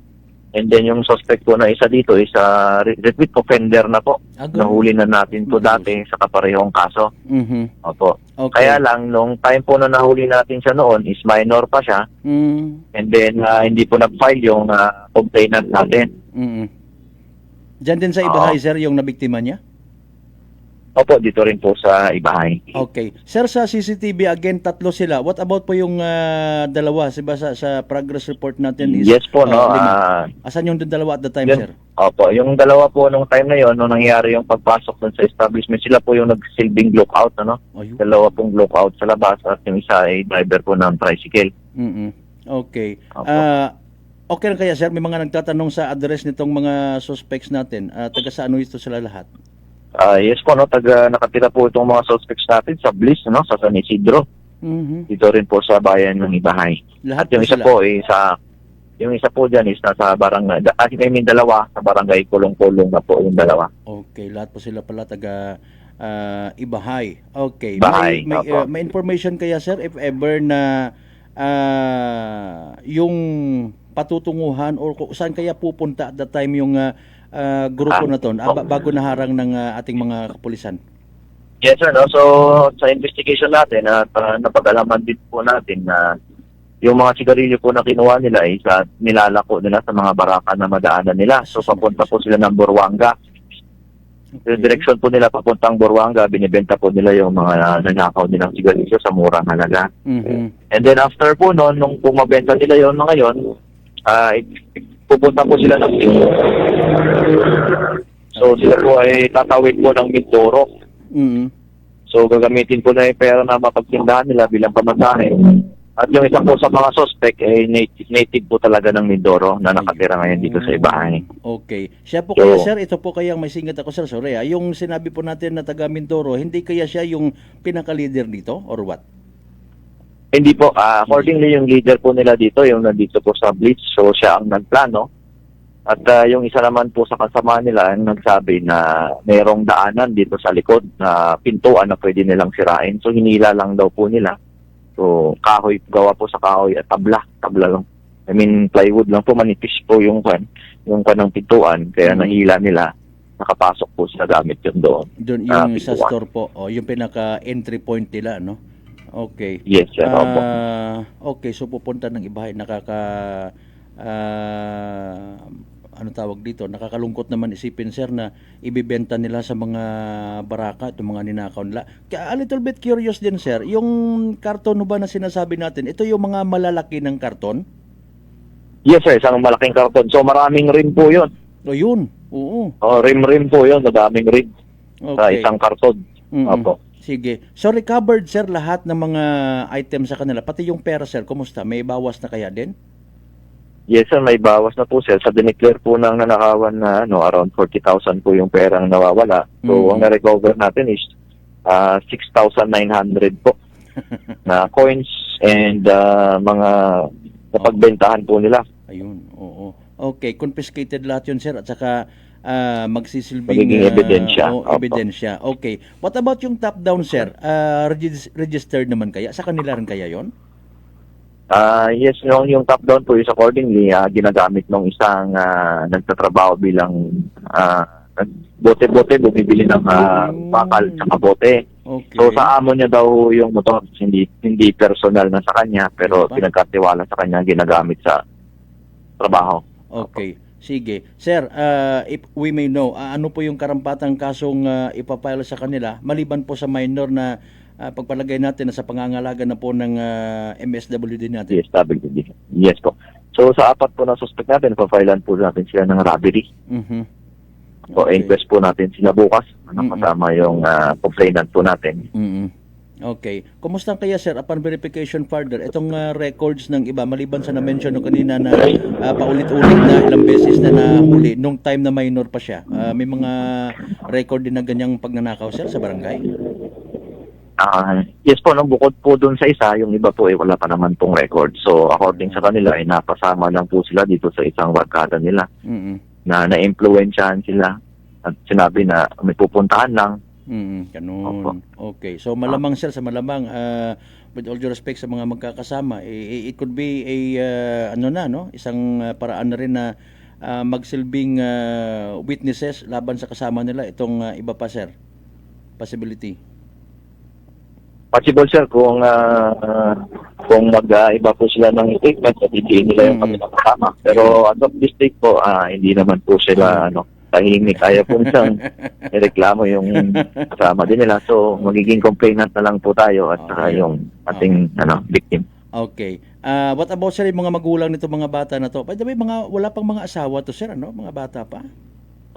And then yung suspect po na isa dito is repeat offender na po. Nahuli na natin po dati sa kaparehong kaso. Opo. Okay. Kaya lang, nung time po na nahuli natin siya noon is minor pa siya. And then hindi po nag-file yung complainant natin. Diyan din sa Ibahay, sir, yung nabiktima niya? Opo, dito rin po sa Ibahay. Okay. Sir, sa CCTV, again, 3 sila. What about po yung dalawa? Diba sa progress report natin is... Yes po, no. 5. Asan yung dalawa at the time, sir? Opo, yung dalawa po nung time na yon, nung nangyari yung pagpasok dun sa establishment, sila po yung nagsilbing lookout, ano? Dalawa pong lookout sa labas at yung isa ay driver po ng tricycle. Okay. Okay lang kaya, sir? May mga nagtatanong sa address nitong mga suspects natin. Taga sa ano ito sila lahat? Yes po, no, nakatira po itong mga suspects natin sa Bliss, no, sa San Isidro. Dito rin po sa bayan ng Ibahay. Lahat at yung isa sila? po yung isa po diyan is nasa barangay, dalawa sa barangay Kulong-Kulong na po yung dalawa. Okay, lahat po sila pala taga Ibahay. Okay. Bahay, May information kaya, sir, if ever na yung patutunguhan or saan kaya pupunta at that time yung grupo na to bago naharang ng ating mga kapulisan? Yes sir, no? So sa investigation natin at napag-alaman din po natin na yung mga sigarilyo po na kinuha nila ay nilalako nila sa mga baraka na madaanan nila. So papunta po sila ng Buruanga. Yung direksyon po nila papuntang Buruanga, binibenta po nila yung mga nanakaw nilang sigarilyo sa murang halaga. And then after po noon, nung pumabenta nila yung mga yon, pupunta po sila ng So sila po ay tatawid po ng Mindoro. So gagamitin po na yung pera na mapagtindahan nila bilang pamasahe. At yung isa po sa mga suspect ay native po talaga ng Mindoro na nakatira ngayon dito sa Ibahay. Okay. Siya po kaya, sir, ito po kaya may singit ako, sir, sorry. Yung sinabi po natin na taga Mindoro, hindi kaya siya yung pinaka-leader dito or what? Hindi po. Accordingly, yung leader po nila dito, yung nandito po sa Blitz, so siya ang nagplano. At yung isa naman po sa kasama nila ang nagsabi na mayroong daanan dito sa likod na pintuan na pwede nilang sirain. So hinila lang daw po nila. So kahoy, gawa po sa kahoy at tabla lang. I mean plywood lang po, manipis po yung ng pintuan. Kaya nahila nila, nakapasok po sila gamit yun doon. Doon yung sa store po, yung pinaka-entry point nila, no? Okay. Yes, sir. Okay, so pupunta ng Ibahay, ano tawag dito, nakakalungkot naman isipin, sir, na ibibenta nila sa mga baraka itong mga ninakaw nila. Kaya a little bit curious din, sir, yung karton ba na sinasabi natin, ito yung mga malalaki ng karton? Yes sir, isang malaking karton. So maraming rim po yun. O yun, oo. Rim po yun, madaming rim sa isang karton. Opo. Sige. So recovered, sir, lahat ng mga items sa kanila, pati yung pera, sir, kumusta? May bawas na kaya din? Yes sir, may bawas na po sir. Sa dineclare po ng nanakawan na around 40,000 po yung perang nawawala. So ang na-recover natin is 6,900 po na coins and mga napagbentahan po nila. Ayun, oo. Okay, confiscated lahat yun, sir, at saka magsisilbing magiging ebidensya. Ebidensya. Okay. What about yung top-down, sir? Registered naman kaya? Sa kanila rin kaya yon? Yes, yung top-down po is accordingly ginagamit ng isang nagtatrabaho bilang bote-bote, bumibili ng bakal sa bote. Okay. So sa amo niya daw yung motor, hindi personal na sa kanya, pero pinagkatiwala sa kanya ginagamit sa trabaho. Okay. Sige. Sir, if we may know, ano po yung karampatang kasong ipapile sa kanila, maliban po sa minor na pagpalagay natin na sa pangangalaga na po ng MSWD natin? MSWD. Yes po. So sa 4 po na suspect natin, papilan po natin sila ng robbery. So inquest po natin sila bukas, kasama yung complainant po natin. Okay. Kumusta kaya, sir, upon verification further, itong records ng iba, maliban sa na-mention no kanina na paulit-ulit na ilang beses na nahuli, nung time na minor pa siya, may mga record din na ganyang pagnanakaw, sir, sa barangay? Yes po, bukod po dun sa isa, yung iba po wala pa naman pong record. So according sa kanila, napasama lang po sila dito sa isang barkada nila na na-influensyahan sila at sinabi na may pupuntahan lang. Ganun. Okay. So malamang sir, sa malamang with all due respect sa mga magkakasama, it could be a isang paraan na rin na magsilbing witnesses laban sa kasama nila itong iba pa sir. Possibility. Possible sir kung mag-iba po sila ng statement at hindi nila yung kanilang kasama. Pero as of this date po, hindi naman po sila tahimik. Kaya po isang reklamo yung kasama din nila. So magiging complainant na lang po tayo at saka yung ating victim. Okay. What about sir yung mga magulang nito mga bata na to? By the way, wala pang mga asawa to sir, mga bata pa?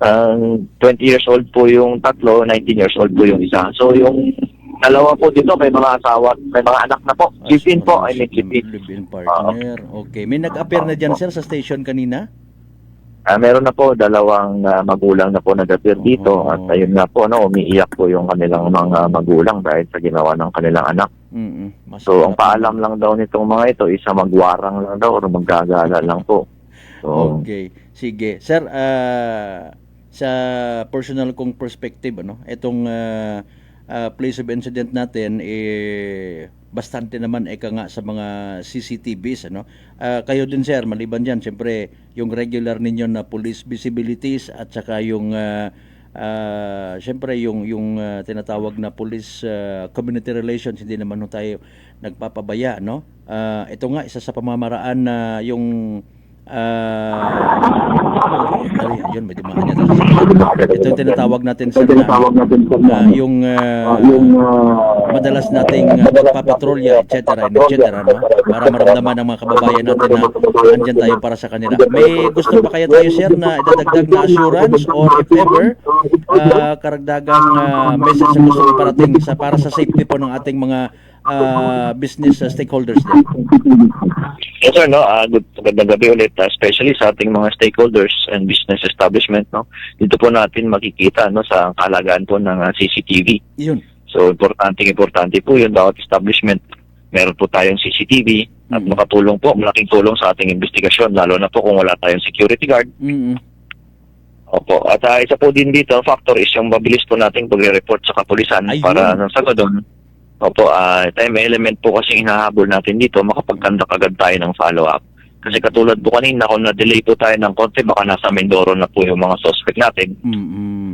20 years old po yung tatlo, 19 years old po yung isa. So yung dalawa po dito, may mga asawa, may mga anak na po. 15 po, I mean 15. Live-in partner. Okay. May nag-appear na dyan sir sa station kanina? Meron na po, dalawang magulang na po nag-appear dito. At ayun nga po, umiiyak po yung kanilang mga magulang dahil sa ginawa ng kanilang anak. So ang paalam lang daw nitong mga ito, isa magwarang lang daw o maggagala lang po. So, okay. Sige. Sir, sa personal kong perspective, itong place of incident natin, bastante naman nga sa mga CCTVs. Kayo din sir, maliban dyan, siyempre, yung regular ninyo na police visibilities at saka yung, siyempre, yung tinatawag na police community relations, hindi naman tayo nagpapabaya. Ito nga, isa sa pamamaraan na yung yun, may dumaan niya. Ito yung tinatawag natin sa yung madalas nating magpapatrolya, etc. Para maramdaman ng mga kababayan natin na andyan tayo para sa kanila. May gusto pa kaya tayo sir na idadagdag na assurance or if ever karagdagang message na gusto parating para sa safety po ng ating mga business stakeholders din? Yes sir, magandang gabi ulit, especially sa ating mga stakeholders and business establishment. Dito po natin makikita sa kalagayan po ng CCTV. Yun. So importante po yun, bawat establishment meron po tayong CCTV at makatulong po, malaking tulong sa ating investigasyon, lalo na po kung wala tayong security guard. Opo. At isa po din dito, factor is yung mabilis po nating pagre-report sa kapulisan para sa doon. Opo, time element po kasi hinahabol natin dito, makapagkandak agad tayo ng follow-up. Kasi katulad po kanina, kung na-delay po tayo ng konti, baka nasa Mindoro na po yung mga suspect natin.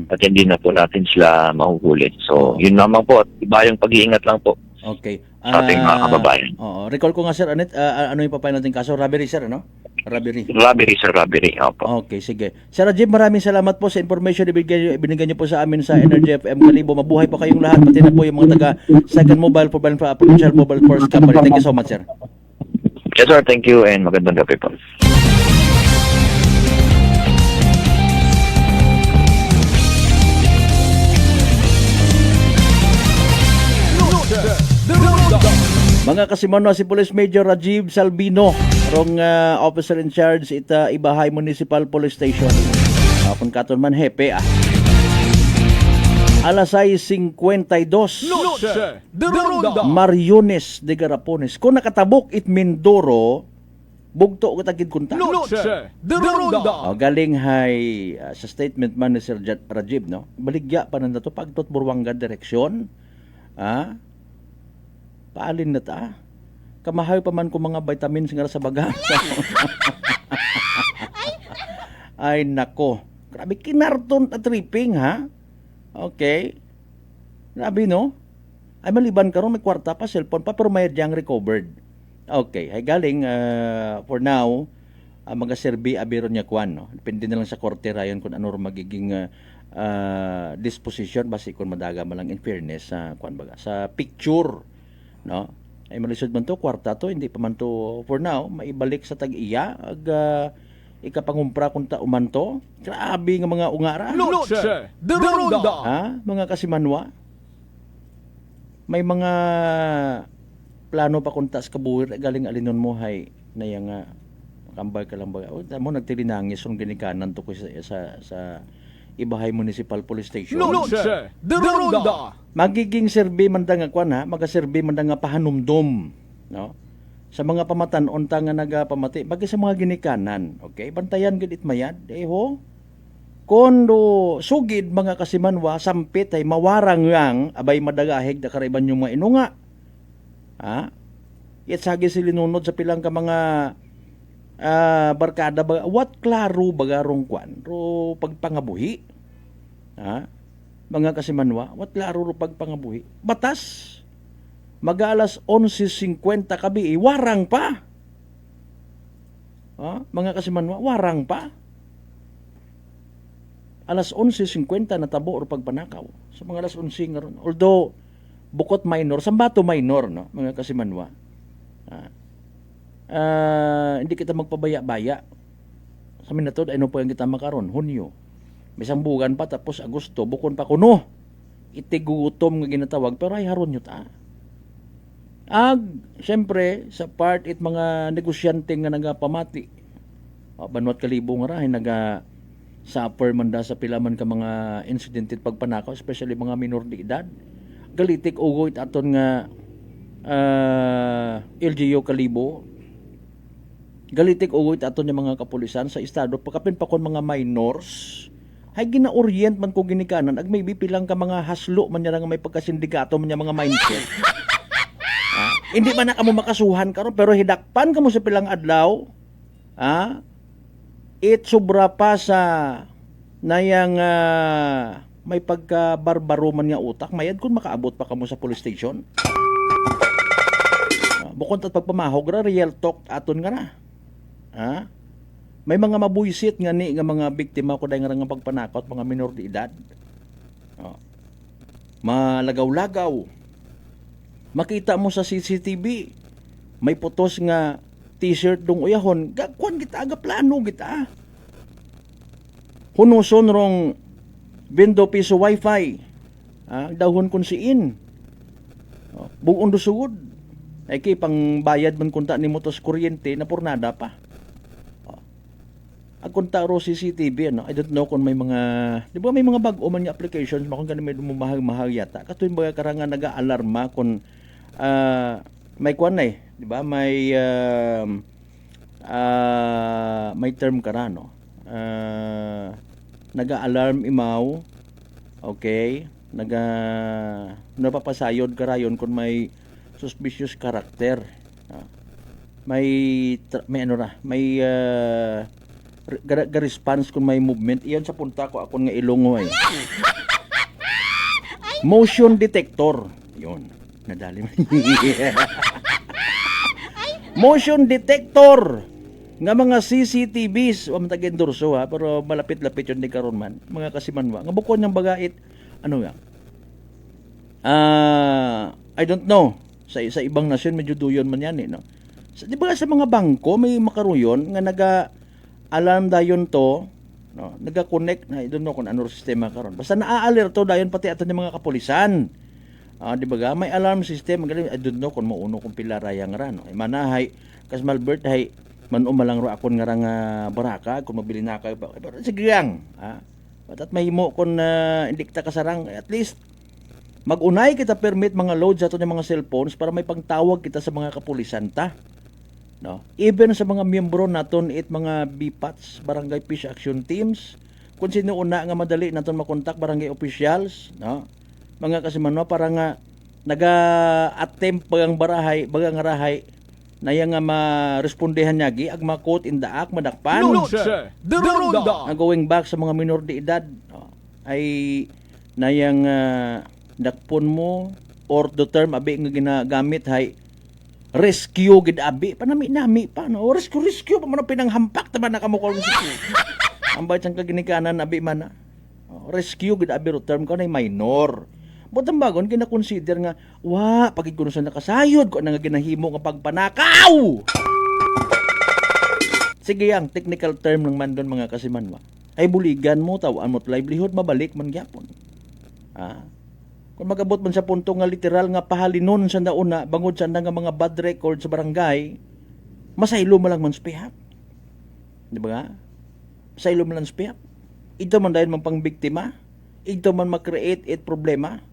At hindi na po natin sila mahuhuli. So, yun naman po. At iba yung pag-iingat lang po. Okay. Sa ating mga kababayan. Recall ko nga sir, ano yung papay natin kaso? Robbery sir, Robbery, sir, robbery. Opo. Okay, sige. Sir Rajib, maraming salamat po sa information na binigyan niyo po sa amin sa Energy FM Kalibo. Mabuhay pa kayong lahat, pati na po yung mga taga Second Mobile Provincial Mobile Force Company. Thank you so much, sir. Yes, sir. Thank you and magandang gabi po. Mga kasimano, si Police Major Rajiv Salvino, rong officer in charge ita Ibahay Municipal Police Station. Kung katon man hepe Alas 6:52. Mariones de Garapones. Kung nakatabok it Mindoro, bugto ko tagid kunta. Galing hay sa statement man ni Sir Rajiv, baligya pa nanda to pagtot Burwanga direksyon. Paalin na ta. Kamahaw pa man ko mga vitamins nga sa baga. Ay nako. Grabe kinarton at tripping Okay. Grabe Ay maliban karon may kwarta pa, cellphone pa pero may diyang recovered. Okay. Ay galing for now mga serbi abiron niya kwan Depende na lang sa korte rayon kung ano magiging disposition basi kung madaga man lang in fairness sa kwan baga sa picture. Ay malisod man to kwarta to, hindi pa man to for now maibalik sa tag-iya ag ikapangumpra kung tauman to. Grabe nga mga ungara. Mga kasimanwa, may mga plano pa kung taas kabuhir galing alinon mo hay na yang kambal ka lang baga mo nagtilinangis yung ginikanan to ko sa Ibahay Municipal Police Station. Magiging serbi man nga kwan magaserbi man nga pahanumdum sa mga pamatan-on nga nagapamati bagi sa mga ginikanan. Okay, bantayan gid it mayad Kondo sugid mga kasimanwa sampit ay mawarang yang abay madagahig da karaiban yung mga inunga. Ha? It sagi silinunod sa pilang ka mga barkada baga, what klaro bagarong kwan ro pagpangabuhi. Ha? Mga kasimanwa, what klaro ro pagpangabuhi. Batas mag-alas 11:50 kabi warang pa. Ha? Mga kasimanwa, warang pa. Alas 11:50 natabo or pagpanakaw. Sa mga alas 11 nga ron. Although, bukot minor, sambato minor, no? Mga kasimanwa. Hindi kita magpabaya-baya. Sa minatod, ano po yung kita makaron? Hunyo. May sambugan pa, tapos Agosto, bukon pa kuno. Itigutom nga ginatawag, pero ay haron nyo ta. Siyempre, sa part it mga negosyante nga nagapamati. Banwat Kalibo nga rahin, suffer man da sa pilaman ka mga incident at pagpanakaw, especially mga minor de edad. Galitik ugoy aton nga LGU Kalibo. Galitik ugoy aton nga mga kapulisan sa estado pagkapin pa kon mga minors. Hay gina-orient man ko ginikanan ag may bipilang ka mga haslo man nga may pagkasindikato man mga mindset. Hindi man na kamo makasuhan karon pero hidakpan kamo sa pilang adlaw. It sobra pa sa nayang may pagka-barbaro man nga utak, mayad kung makaabot pa kamo sa police station. Bukod at pagpamahog ra, real talk aton nga na. May mga mabuisit nga ni nga mga biktima ko dahil nga pagpanakot, mga minor de edad. Malagaw-lagaw. Makita mo sa CCTV, may putos nga t-shirt dong uyahon, gagkuan kita, aga plano kita. Hunuson rong 20 piso wifi. Dahon kun siin. Buong dusugod. Ay kay pang bayad man kunta ni motos kuryente na purnada pa. Ag kunta ro CCTV, I don't know kung may mga, di ba may mga bag-o man nga applications, makong ganun may lumumahag-mahag yata. Katuin ba karangan naga-alarma kung may kwan na di ba? May term ka na, no? Naga-alarm imaw, okay? Napapasayod ka rayon kung may suspicious character. May response kung may movement. Iyan sa punta ko akong nga ilungoy. Motion detector. Yun. Nadali man. Motion detector nga mga CCTVs o matagin durso pero malapit-lapit yun di karon man mga kasimanwa nga bukod ng bagait I don't know sa ibang nasyon medyo duyon man yan no. Di ba sa mga bangko may makaruyon nga naga-alarm dayon to no, naga-connect na I don't know kung ano sistema karon basta naa-alerto dayon pati ato ng mga kapulisan. Di ba may alarm system I don't know kung mauno kung pila rayang ra no. Manahay kas Malbert hay man umalang ro akon nga nga baraka kung mabili na kay pero sige lang at mahimo kung hindi kita kasarang at least magunay kita permit mga loads ato ng mga cellphones para may pangtawag kita sa mga kapulisan ta no even sa mga miyembro naton it mga BPATs barangay fish action teams kung sino una nga madali naton makontak barangay officials no mga kasimanwa para nga naga-attempt bagang rahay na yang nga ma-respondehan nyagi ag ma-quote in the act madakpan ang going back sa mga minor de edad ay na yang dakpon mo or the term abi nga ginagamit hay rescue gid abi panami-nami pa no rescue pa man pinanghampak taman na kamo kung ang bayad sang kaginikanan abi man rescue gid abi ro term ko na minor. Butang bagon kina-consider nga pagid kuno sa nakasayod ko nga ginahimo nga pagpanakaw. Sige ang technical term ng man doon mga kasimanwa. Ay buligan mo tawan mo't livelihood mabalik man gyapon. Kung magabot man sa punto nga literal nga pahalinon sa nauna bangod sa nga mga bad record sa barangay, masaylo man lang man spihap. Di ba nga? Masaylo man lang spihap. Ito man dahil man pang biktima. Ito man mag-create problema.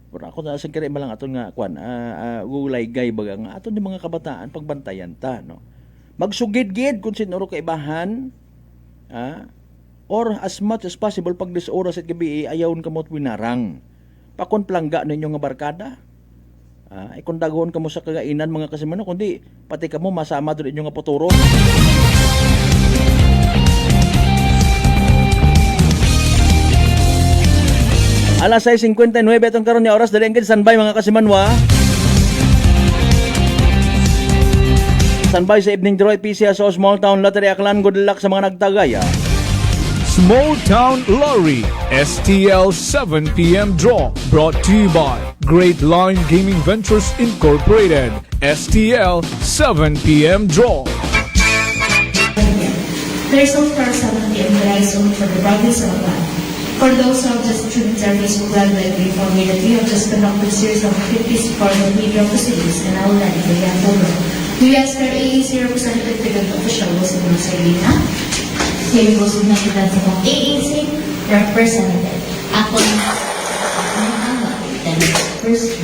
Pero ako na sa kire lang aton nga gulay gay baga nga aton ni mga kabataan pagbantayan ta no. Magsugid-gid kung sinuro kaibahan or as much as possible pag 10 oras at gabi ayawon kamot winarang. Pakon plangga ninyo nga barkada. Ay kung dagon kamo sa kagainan mga kasimano, kundi pati kamo masama doon inyo nga poturo. Alas 6:59 itong karon nga oras, dali ang standby mga kasimanwa. Standby sa evening draw PCSO Small Town Lottery Aklan. Good luck sa mga nagtagaya. Small Town Lottery STL 7 p.m. draw brought to you by Great Line Gaming Ventures Incorporated. STL 7 p.m. draw. There's no for 7 p.m. rise only for the province of Aklan. For those who have just tuned their Facebook Live, let me inform you that we have just conducted a series of 50 supported media proceedings and our ready for the program. We ask our AAC representative to the official was in Marcelina. Here goes with my event of AAC representative. Ako ang first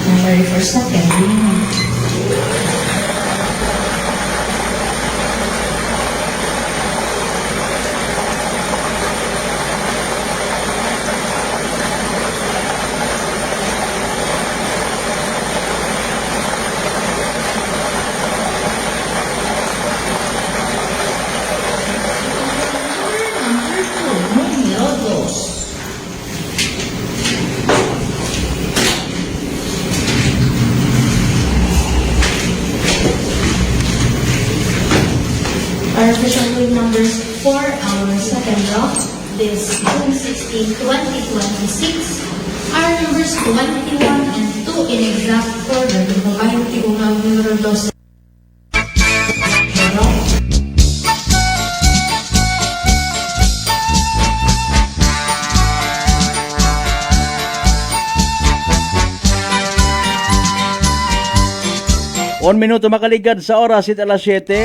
Number for second. Our official win numbers for our second draw this June 16, 2026 are numbers 21 and 2 in exact order. Pagbabayang tigungaw numero 2. On minuto makaligad sa oras at alas 7.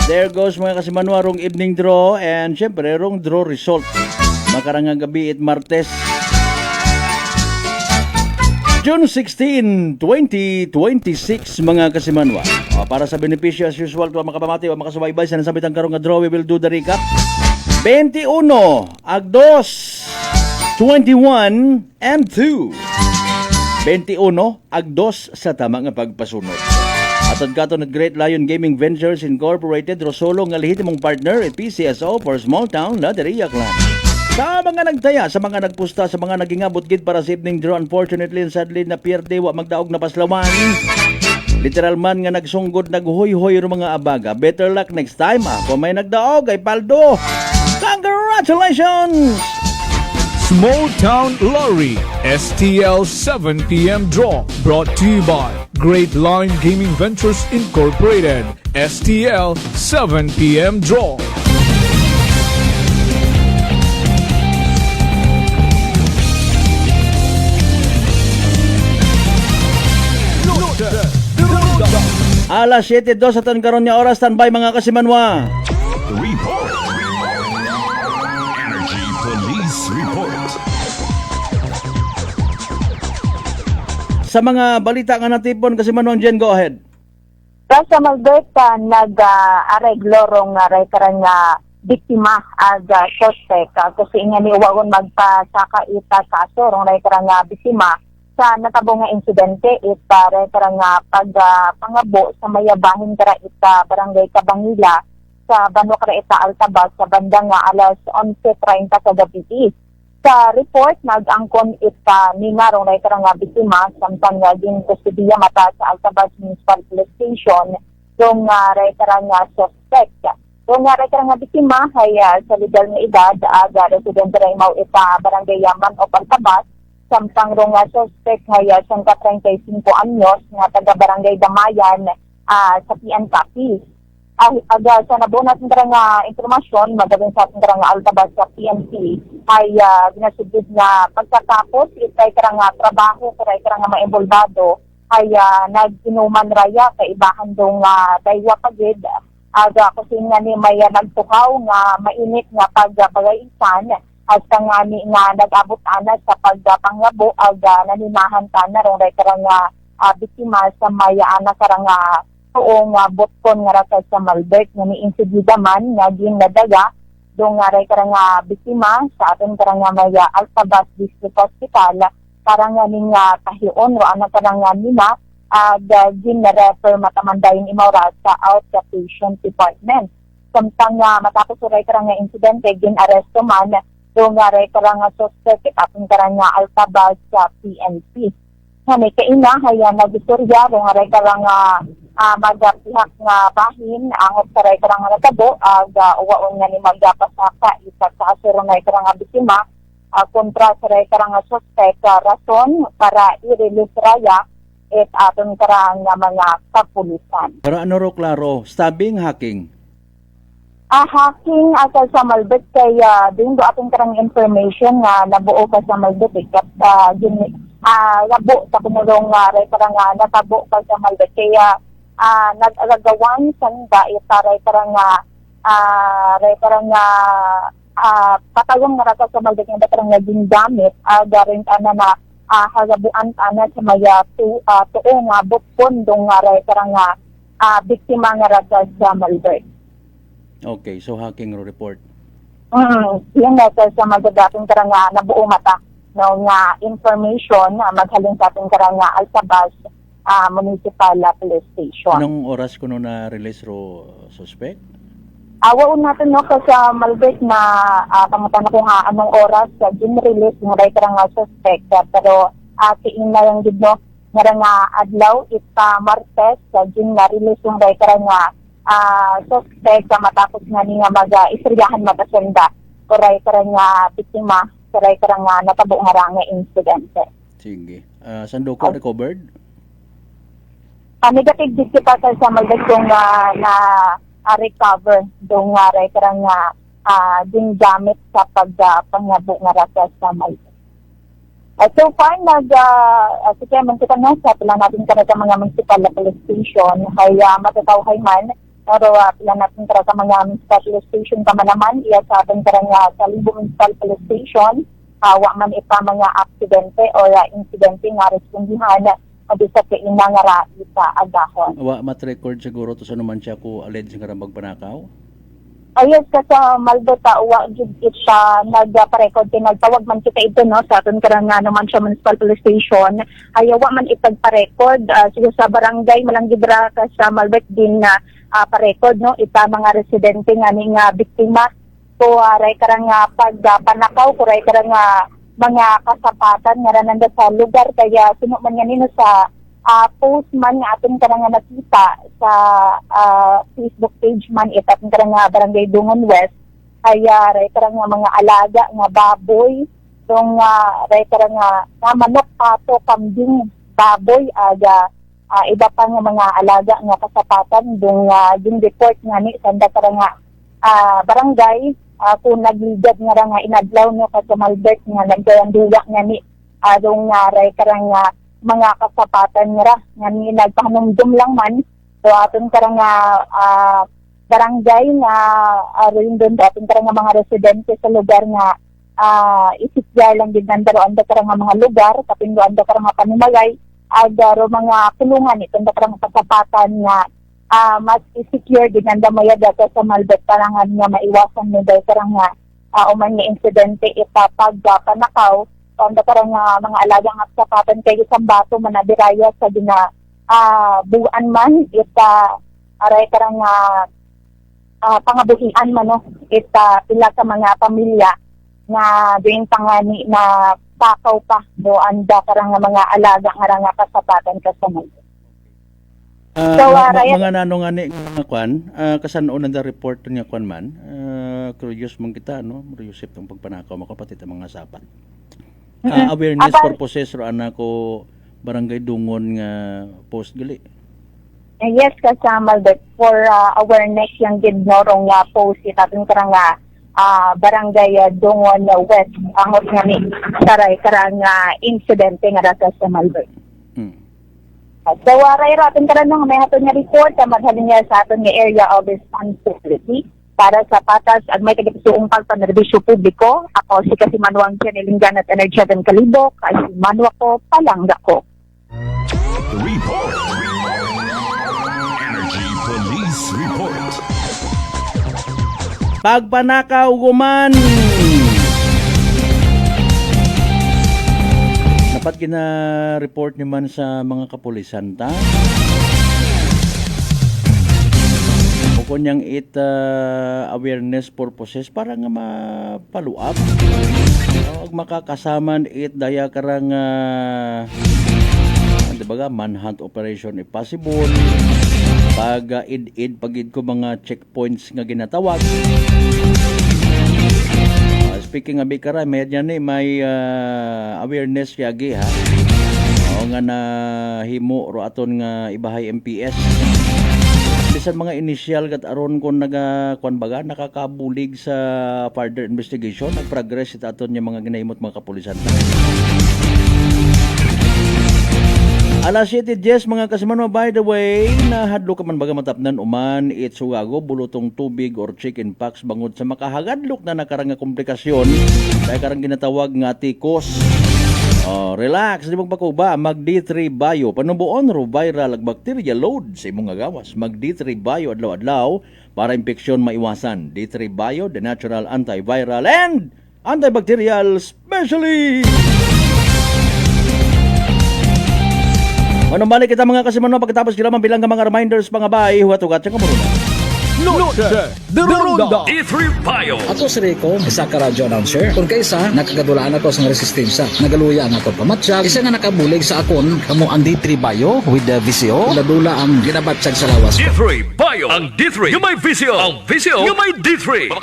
There goes mga kasimanwa rong evening draw and syempre rong draw result. Makarangang gabi at Martes. June 16, 2026 mga kasimanwa. Para sa benepisyo as usual kung makapamati o makasubaybay sa nasabitang karong nga draw, we will do the recap. 21, Agdos, 21, and 2. 21, Agdos sa tama nga pagpasunod. Atod katon at Great Lion Gaming Ventures Incorporated, Rosolo nga lehitimong partner at PCSO for Small Town Lottery Aklan. Sa mga nagtaya, sa mga nagpusta, sa mga nagingabot gid para sa evening draw, unfortunately and sadly na pierde wa magdaog na paslawan. Literal man nga nagsunggod, naghoy-hoy ro mga abaga. Better luck next time. Kung may nagdaog ay paldo. Congratulations! Small Town Lottery STL 7 p.m. draw brought to you by Great Line Gaming Ventures Incorporated. STL 7 p.m. draw. Alas 7:02 sa tan karon nga oras, standby mga kasimanwa. Report. Energy Police Report. Sa mga balita nga natipon kasimanwa, Jen, go ahead. Sa Malberta, nag-areglo rong rekaran nga biktima aga suspect kasi nga ni wagon magpasakaita kaso rong rekaran nga biktima sa natabo nga insidente ita rekaran nga pangabo sa mayabahin kara ita barangay Kabangila sa Bano kara ita Altabas sa banda nga alas 11:30 sa gabi. Sa report, nag-angkon ita ni nga rong rekaran nga biktima samtang nga din kustudiya mata sa Altabas Municipal Police Station rong rekaran nga suspect. Rong rekaran nga biktima ay sa legal nga edad aga residente ray mau ita barangay Yaman o Altabas samtang rong suspect ay siyang 35 anyos nga taga barangay Damayan sa PN Capiz. aga sa nabunat nga informasyon magabing sa ating nga altabas sa PNP ay ginasugid nga pagkatapos itay nga trabaho kay nga maimbolbado ay nag-inuman raya kay ibahan dong daywa pagid aga kasi nga ni may nagtukaw nga mainit nga pagpagaisan at nga ni nga nag-abot ana sa pagpangabo aga naninahan ta na ron nga biktima sa maya ana nga tuong botkon nga rasa sa Malbec nga ni-insidida man nga ginadaga dong nga ray nga biktima sa aton nga maya Altabas District Hospital para nga ning kahion ro ana nga nima gin-refer matamandayon imawra sa outpatient department. Samtang matapos ray nga insidente gin-aresto man dong nga ray nga suspect aton nga Altabas sa PNP. Nga kaina haya nag-istorya dong nga ray nga magapihak nga bahin ang saray karang natabo uwaon nga ni magapasaka isa sa asurunay karang biktima kontra saray karang suspect rason para i-release raya at aton karang mga kapulisan. Para ano ro klaro, stabbing, hacking? Hacking asal sa Malbec kay din do aton karang information nga nabuo pa sa Malbec kat labo sa kumulong ray karang natabo pa sa Malbec kaya nag-agagawan sanda itaray karanga patayong nga sa Malbec nga karang naging gamit garing ana na hagabuan ana sa maya tuo nga bukpon dong nga ray karanga biktima nga rasa sa Malbec. Okay, so hacking report. Yan nga sa magagating karanga nabuo mata no nga information maghalin sa ating karanga Altabas Municipal Police Station. Anong oras ko na-release ro suspect? Awaon natin no sa Malbec na pangutan ko nga anong oras sa gin-release ng ray nga suspect pero kiin na yung gid no nga adlaw ita Martes sa gin-release ng ray nga suspect matapos nga ni nga mag-istoryahan matasenda ko ray nga biktima sa ray nga natabo nga insidente. Sige. Saan daw ko recovered? Negative disita sa Malbec kung recover dong ray nga din gamit sa pangabo nga rasa sa Malbec. So far sige man kita na sa pila natin sa mga municipal police station ay matatawhay man pero pila natin sa mga municipal police station kama naman iya sa atin nga sa Libo Municipal Police Station wa man ita mga aksidente o insidente nga respondihan bisa kay ina nga ra sa agahon. Wa mat-record siguro to sa naman siya ko alleged nga magpanakaw? Ayos ka sa Malbota wa jud ita nagpa-record kay nagtawag man kita ito no sa aton karang naman siya Municipal Police Station ay wa man itagpa-record siguro sa barangay Malanggibra ka sa Malbec din na pa-record no ita mga residente nga ni nga biktima so ray karang pagpanakaw ko ray karang mga kasapatan nga rananda sa lugar kaya sino man nga nino sa post man nga aton karang nakita sa Facebook page man aton karang Barangay Dungon West kaya ray karang mga alaga nga baboy tong ray karang manok pato kambing baboy aga iba pa nga mga alaga nga kasapatan dong din report nga ni sanda karang barangay kung nagligad nga inadlaw no sa Malbec nga nagdayanduwa nga ni adong ray karang mga kasapatan nga ni nagpahanumdum lang man so aton karang barangay nga rin doon aton karang mga residente sa lugar nga isipya lang din nandaroan da karang mga lugar kapinduan da karang panumalay agaro mga kulungan itong da karang kasapatan nga mas secure din ang damaya dito sa Malbec parangan nga maiwasan mo dahil karang uman nga insidente itapag panakaw so karang mga alagang sapatan kay isang bato manabiraya sa dina buwan man ita aray karang pangabuhian man no ita pila sa mga pamilya nga din pangani na takaw pa do anda karang mga alaga nga kasapatan ka sa Malbec. Mga nanong ani nga kwan kasano na report niya kwan man curious man kita no curious tong pagpanakaw makapatid ang mga sapat awareness purposes ro ana ko barangay Dungon nga post gali Yes, kasama that for awareness yung gidnorong nga post itatong karang barangay Dongon West angot nga ni taray karang incident nga rasa sa Malbert. So waray raton karon nga may haton nga report madhalin niya sa aton nga area of responsibility para sa patas at may tagapisuong pagpanerbisyo publiko. Ako si Manuang Chanelinggan at Energy at Kalibo, kasi Manwa ko, palangga ko. Report. Energy Police Report. Pagpanakaw guman. Dapat gina-report naman sa mga kapulisan ta. O kunyang awareness purposes para nga mapaluap. O makakasaman daya karang dibaga manhunt operation if possible. Pag id pagid ko mga checkpoints nga ginatawag. Speaking of Bikara, may awareness yagi ha. O nga na himo ro aton nga ibahay MPS. Bisan mga initial kat aron kon nakakabulig sa further investigation, nagprogress ita aton yung mga ginahimot mga kapulisan. Alas 7:10 mga kasimano, by the way, nahadlo ka man baga matapnan uman itsugago bulutong tubig or chicken pox bangod sa makahagadlok na nakarang komplikasyon kaya karang ginatawag nga tikos. Relax, di magpakuba, mag D3 Bio panubuon ro viral ag bacteria load sa imong gawas. Mag D3 Bio adlaw-adlaw para infeksyon maiwasan. D3 Bio, the natural antiviral and antibacterial specially. Manumalik kita mga kasimano pagkatapos kila bilang ka mga reminders pangabay huwat-ugat sa kamuruna. Noche de Ronda. D3 Bio. Ako si Rico, isa ka radio announcer. Kung kaysa, nakagadulaan ako sa resistensya. Nagaluya ang ako pamatsyag. Isa nga nakabulig sa akon, kamo ang D3 Bio with the VCO. Ladula ang ginabatsyag sa lawas ko. D3 Bio. Ang D3 yung may VCO. Ang VCO yung may D3.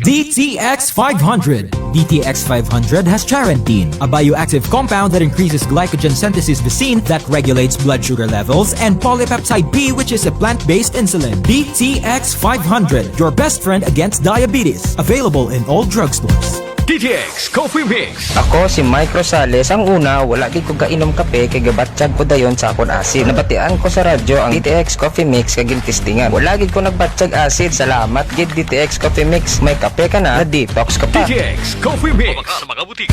DTX 500. DTX 500 has charantine, a bioactive compound that increases glycogen synthesis vacine that regulates blood sugar levels, and polypeptide B, which is a plant-based insulin. DTX 500, your best friend against diabetes. Available in all drugstores. DTX Coffee Mix. Ako si Mike Rosales. Ang una, wala gid ko kainom kape kay gabatsyag ko dayon sa akon acid. Nabatian ko sa radyo ang DTX Coffee Mix kay gintistingan. Wala gid ko nagbatsyag acid. Salamat gid DTX Coffee Mix. May kape ka na detox ka pa. DTX Coffee Mix. Sa mga butik.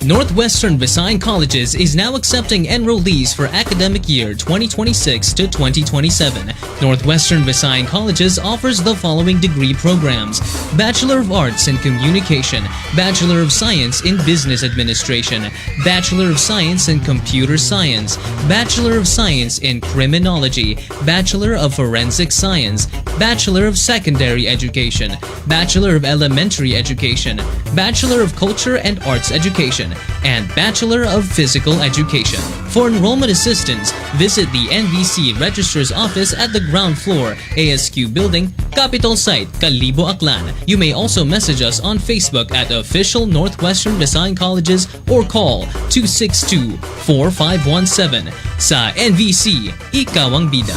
Northwestern Visayas Colleges is now accepting enrollees for academic year 2026 to 2027. Northwestern Visayas Colleges offers the following degree programs: Bachelor of Arts in Communication, Bachelor of Science in Business Administration, Bachelor of Science in Computer Science, Bachelor of Science in Criminology, Bachelor of Forensic Science, Bachelor of Secondary Education, Bachelor of Elementary Education, Bachelor of Culture and Arts Education, and Bachelor of Physical Education. For enrollment assistance, visit the NVC Registrar's Office at the ground floor, ASQ Building, Capital Site, Kalibo, Aklan. You may also message us on Facebook at Official Northwestern Visayas Colleges or call 262-4517. Sa NVC, ikaw ang bida.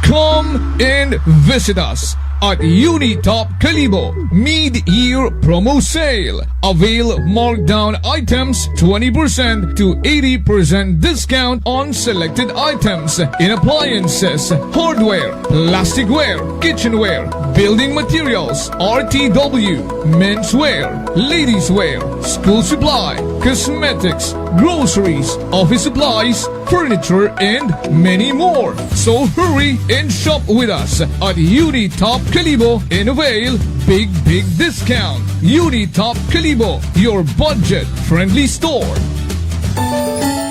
Come and visit us at Unitop Kalibo Mid-Year Promo Sale. Avail markdown items 20% to 80% discount on selected items in appliances, hardware, plasticware, kitchenware, building materials, RTW, menswear, ladieswear, school supply, cosmetics, groceries, office supplies, furniture, and many more. So hurry and shop with us at Unitop Kalibo and avail big discount. Unitop Kalibo, your budget-friendly store.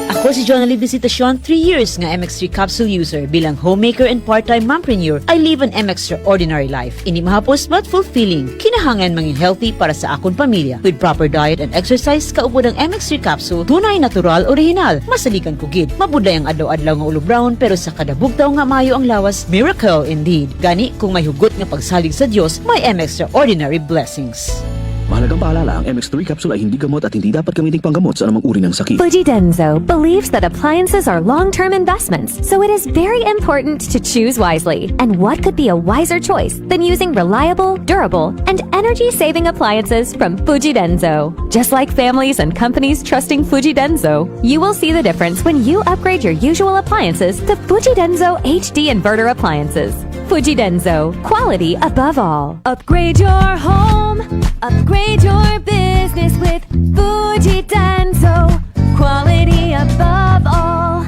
Ako si Jonali Visitasyon, 3 years nga MX3 capsule user. Bilang homemaker and part-time mompreneur, I live an extraordinary life. Ini mahapos but fulfilling. Kinahangan mangin healthy para sa akon pamilya. With proper diet and exercise, kaupod ang MX3 capsule, tunay, natural, original. Masalikan kugid. Mabuday ang adlaw-adlaw nga ulo brown, pero sa kada bugtaw nga mayo ang lawas, miracle indeed. Gani, kung may hugot nga pagsalig sa Dios, may extraordinary blessings. Mahal Mahalagang paalala, ang MX3 capsule ay hindi gamot at hindi dapat gamiting panggamot sa anumang uri ng sakit. Fujidenzo believes that appliances are long-term investments, so it is very important to choose wisely. And what could be a wiser choice than using reliable, durable, and energy-saving appliances from Fujidenzo? Just like families and companies trusting Fujidenzo, you will see the difference when you upgrade your usual appliances to Fujidenzo HD inverter appliances. Fujidenzo, quality above all. Upgrade your home, upgrade your business with Fujidenzo, quality above all.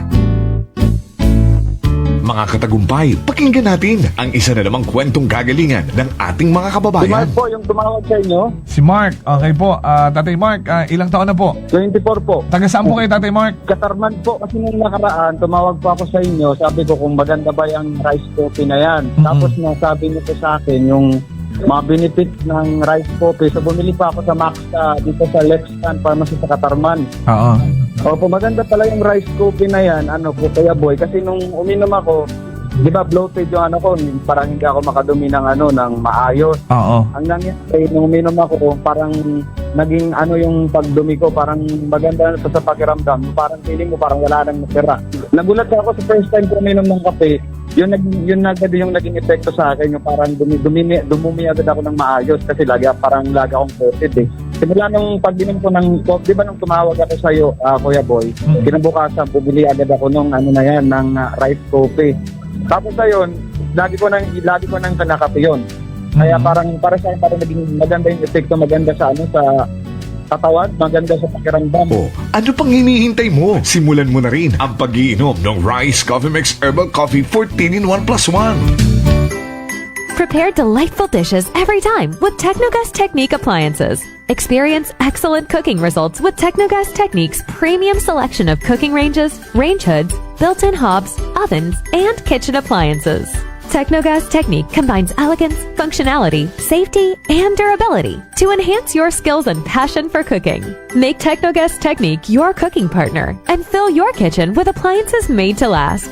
Mga katagumpay, pakinggan natin ang isa na namang kwentong gagalingan ng ating mga kababayan. Si Mark po yung tumawag sa inyo. Si Mark, okay po. Tatay Mark, ilang taon na po? 24 po. Taga saan po kayo, Tatay Mark? Katarman po kasi nung nakaraan, tumawag po ako sa inyo. Sabi ko kung maganda ba yung rice coffee na yan. Tapos nasabi niyo po sa akin yung mga benefits ng rice coffee. So bumili pa ako sa Maxta dito sa Lexan Pharmacy sa Katarman. Oo. Opo, maganda pala yung rice coffee na yan, po, Kuya Boy. Kasi nung uminom ako, di ba bloated yung ko, parang hindi ako makadumi ng ng maayos. Oo. Ang nangyari, nung uminom ako, parang naging yung pagdumi ko, parang maganda sa pakiramdam. Parang feeling mo, parang wala nang natira. Nagulat ako sa first time ko uminom ng kape, yun agad yung naging epekto sa akin, yung parang dumumi agad ako ng maayos kasi parang lagi akong coated eh. Simula nung pag-inom ko ng coffee, di ba nung tumawag ako sa iyo, Kuya Boy, kinabukasan, bumili agad ako ng ng rice coffee. Tapos ayun, lagi ko nang kanakape yun. Kaya para sa akin, parang naging maganda yung epekto, maganda sa sa katawan, maganda sa pakiramdam. Ano pang hinihintay mo? Simulan mo na rin ang pag-iinom ng Rice Coffee Mix Herbal Coffee 14 in 1+1. Prepare delightful dishes every time with Technogas Technique appliances. Experience excellent cooking results with Technogas Technique's premium selection of cooking ranges, range hoods, built-in hobs, ovens, and kitchen appliances. Technogas Technique combines elegance, functionality, safety, and durability to enhance your skills and passion for cooking. Make Technogas Technique your cooking partner and fill your kitchen with appliances made to last.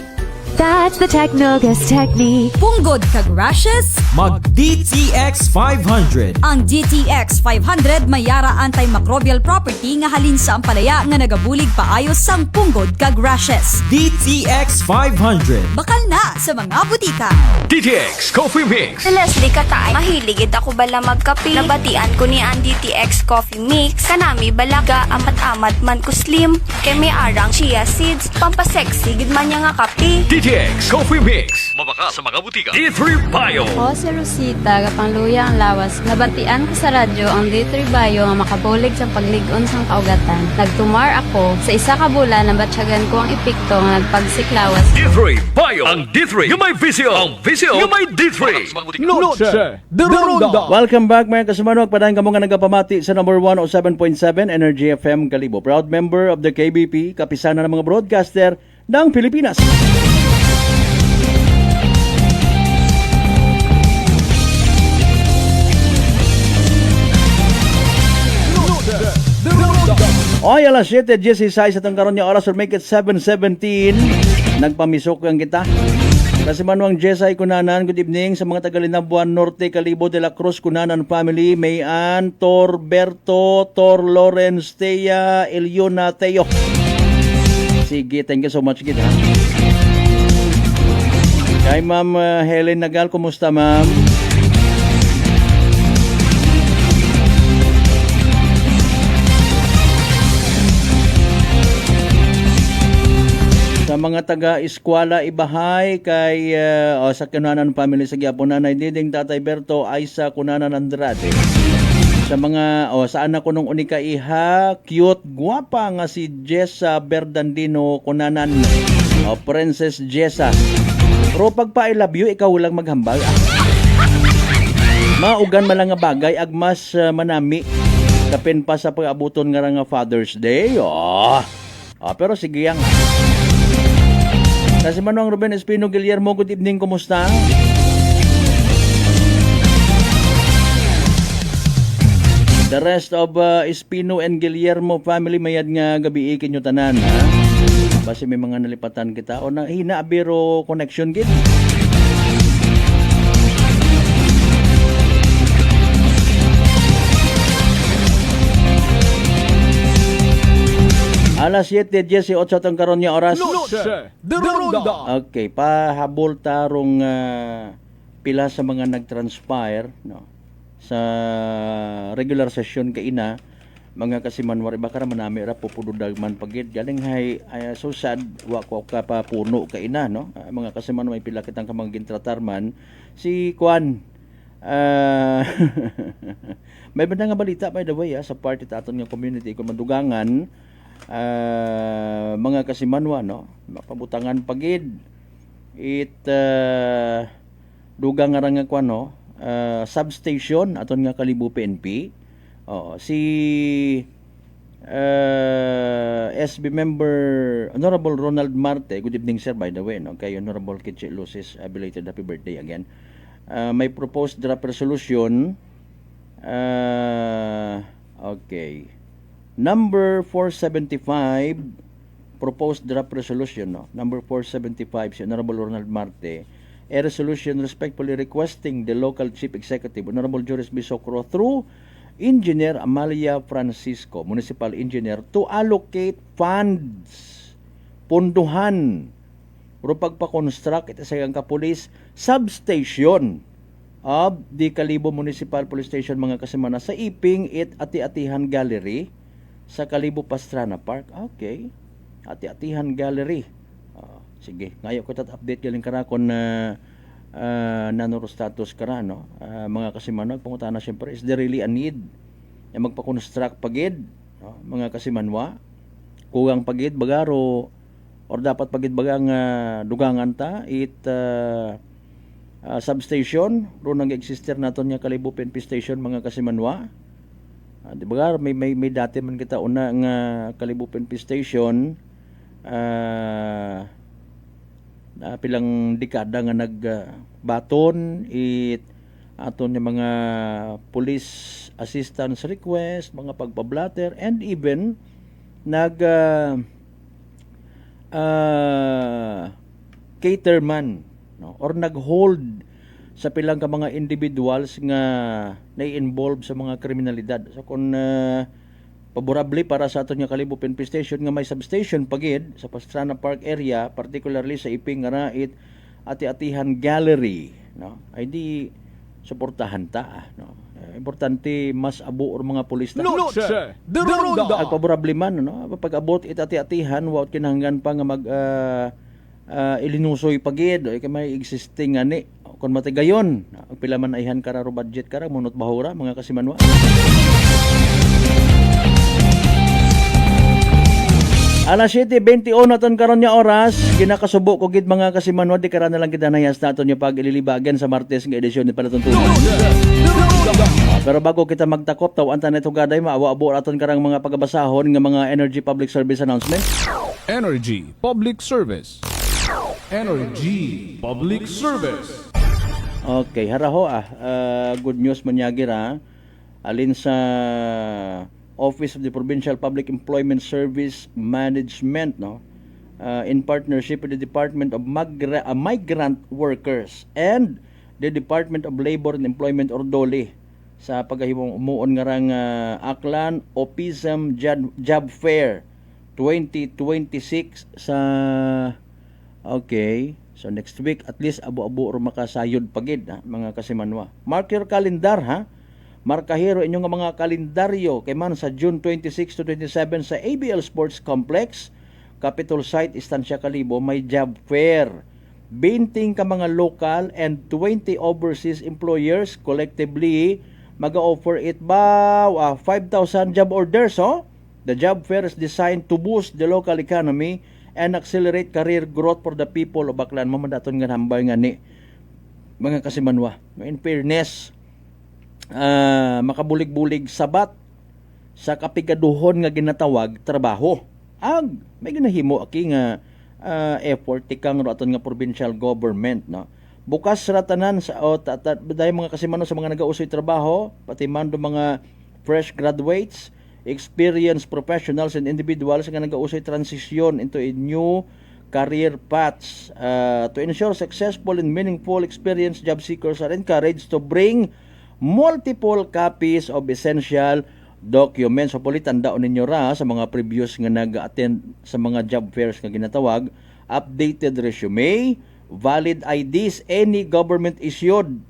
That's the Technogas Technique. Punggod kag rashes? Mag DTX 500. Ang DTX 500 mayara antimicrobial property nga halin sa ampalaya nga nagabulig paayos sang punggod kag rashes. DTX 500. Bakal na sa mga butika. DTX Coffee Mix. Si Leslie Katay, mahiligid ako bala magkape. Nabatian ko ni ang DTX Coffee Mix. Kanami balaga amat-amat man ko slim. Kay may arang chia seeds. Pampasexy gid man niya nga kape. DTX Coffee Mix. Mabaka sa mga butika. D3 Bio. Ako si Rosita, kapangluya ang lawas. Nabatian ko sa radyo ang D3 Bio nga makabulig sa pagligon sang kaugatan. Nagtumar ako. Sa isa ka bulan, nabatsyagan ko ang epekto nga nagpagsiklawas. D3 Bio. Ang D3 yung may visio. Ang visio yung may D3. Noche de Ronda. Welcome back mga kasumanok. Padahan ka mo nga nagapamati sa number 107.7 Energy FM Kalibo. Proud member of the KBP, kapisanan ng mga broadcaster ng Pilipinas. Oy, alas 7:16 sa itong karon niya oras or make it 7:17. Nagpamisok ang kita. Kasi manuang Jesay Kunanan, good evening sa mga taga-Linabuan Norte, Kalibo de la Cruz, Kunanan family, Mayan, Torberto, Tor Lawrence, Teya, Eliona, Teo. Sige, thank you so much, kid, ha? Kay Ma'am Helen Nagal, kumusta, Ma'am? Sa mga taga-eskwala Ibahay kay sa Kunanan family sa Giapon, Nanay Diding, Tatay Berto, Aisa Kunanan Andrade. Sa mga sa anak ko nung unika iha, cute, guwapa nga si Jessa Berdandino Kunanan. Princess Jessa. Pero pagpa I love you, ikaw lang maghambal. Maugan man lang nga bagay agmas manami. Kapin pa sa pag-abuton nga nga Father's Day. Pero sige yang. Kasi Manuang Ruben Espino Guillermo, good evening, kumusta? The rest of Espino and Guillermo family, mayad nga gabi ikin nyo tanan, ha? Basi may mga nalipatan kita o na hinaabiro connection gid. Alas 7:18 atong karon nga oras. Noche de Ronda. Okay, pahabol tarong pila sa mga nagtranspire no sa regular session kaina mga kasimanwar iba kara manami ra pupududag man pagid galing hay so sad wa ko ka pa puno kaina no mga kasiman may pila kitang kamang gintratar man si Kwan may banda nga balita by the way sa party ta aton nga community kung madugangan mga kasimanwa no mapabutangan pagid dugang nga ra nga Kwan no substation aton nga Kalibo PNP. Si SB member Honorable Ronald Marte, good evening sir by the way, no? Kay Honorable Kitchi Lucis, belated happy birthday again. May proposed draft resolution, okay, number 475, proposed draft resolution, no? Number 475, si Honorable Ronald Marte, a resolution respectfully requesting the local chief executive, Honorable Joris B. Socro, through Engineer Amalia Francisco, Municipal Engineer, to allocate funds, punduhan, pero pagpa-construct ito sa kapulis substation of the Kalibo Municipal Police Station mga kasimana sa Iping Ati-Atihan Gallery sa Kalibo Pastrana Park. Okay, Ati-Atihan Gallery. Sige, ngayon ko update galing karakon na nanoro status kara no mga kasimanwa pangutana syempre is there really a need na magpa-construct pagid no? Mga kasimanwa kugang pagid bagaro or dapat pagid bagang dugangan ta substation ro nag-exister naton nga Kalibo PNP station mga kasimanwa di ba may dati man kita una nga Kalibo PNP station pilang dekada nga nagbaton aton yung mga police assistance request, mga pagpablatter and even cater man no? Or nag-hold sa pilang ka mga individuals nga na-involve sa mga kriminalidad. So kung paborable para sa aton nga Kalibo PNP station nga may substation pagid sa Pastrana Park area, particularly sa Iping nga Ati-Atihan Gallery, no? Ay di suportahan ta, no? Importante mas abo or mga pulis ta. Noche de Ronda. Ang paborable man no, pag abot Ati-Atihan wa kinahanglan pa nga mag ilinusoy pagid kay may existing ani kun matigayon ang pila man ayhan kararo budget kara munot bahura mga kasimanwa. Alas 7:21 naton karon nga oras, ginakasubo ko gid mga kasimanwa di kara na lang kita nayas naton yung pag-ililibagan sa Martes nga edisyon ni palatuntunan. Pero bago kita magtakop tawan ta neto gaday maawa-abo aton karang mga pagabasahon nga mga Energy Public Service announcement. Energy Public Service. Energy Public Service. Okay, haraho good news manyagira alin sa Office of the Provincial Public Employment Service Management no in partnership with the Department of Migrant Workers and the Department of Labor and Employment or DOLE sa paghahimong umuon nga rang Aklan Opism Job Fair 2026 sa okay, so next week at least abo-abo or makasayod pagid mga kasimanwa. Mark your calendar markahero inyong mga kalendaryo kay man sa June 26 to 27 sa ABL Sports Complex, Capitol Site, Estancia Kalibo, may job fair. 20 ka mga local and 20 overseas employers collectively mag-offer it 5,000 job orders. The job fair is designed to boost the local economy and accelerate career growth for the people of Aklan. Mamadaton nga hambay nga ni mga kasimanwa. In fairness, makabulig-bulig sabat sa kapigaduhon nga ginatawag trabaho may ginahimo aki nga effort tikang aton nga provincial government no bukas ra tanan sa daay mga kasimano sa mga nagausoy trabaho pati man do mga fresh graduates, experienced professionals and individuals nga nagausoy transition into a new career paths to ensure successful and meaningful experience. Job seekers are encouraged to bring multiple copies of essential documents. So pulit tandaan ninyo ra sa mga previous nga nag-attend sa mga job fairs nga ginatawag, updated resume, valid IDs, any government issued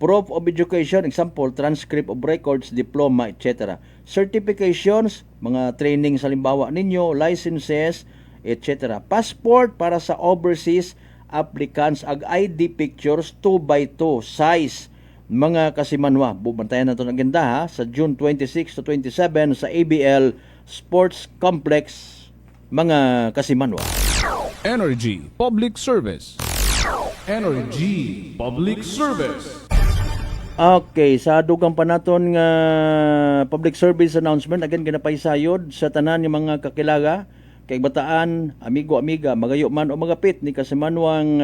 proof of education, example, transcript of records, diploma, etc. Certifications, mga training sa limbawa ninyo, licenses, etc. Passport para sa overseas applicants, ag ID pictures 2x2 size. Mga kasimanwa, bubantayan na ito ng agenda ha, sa June 26 to 27 sa ABL Sports Complex, mga kasimanwa. Energy Public Service. Energy Public Service. Okay, sa dugang pa naton nga public service announcement, again ginapaysayod sa tanan ng mga kakilaga, kay bataan, amigo-amiga, magayo man o magapit ni kasimanwang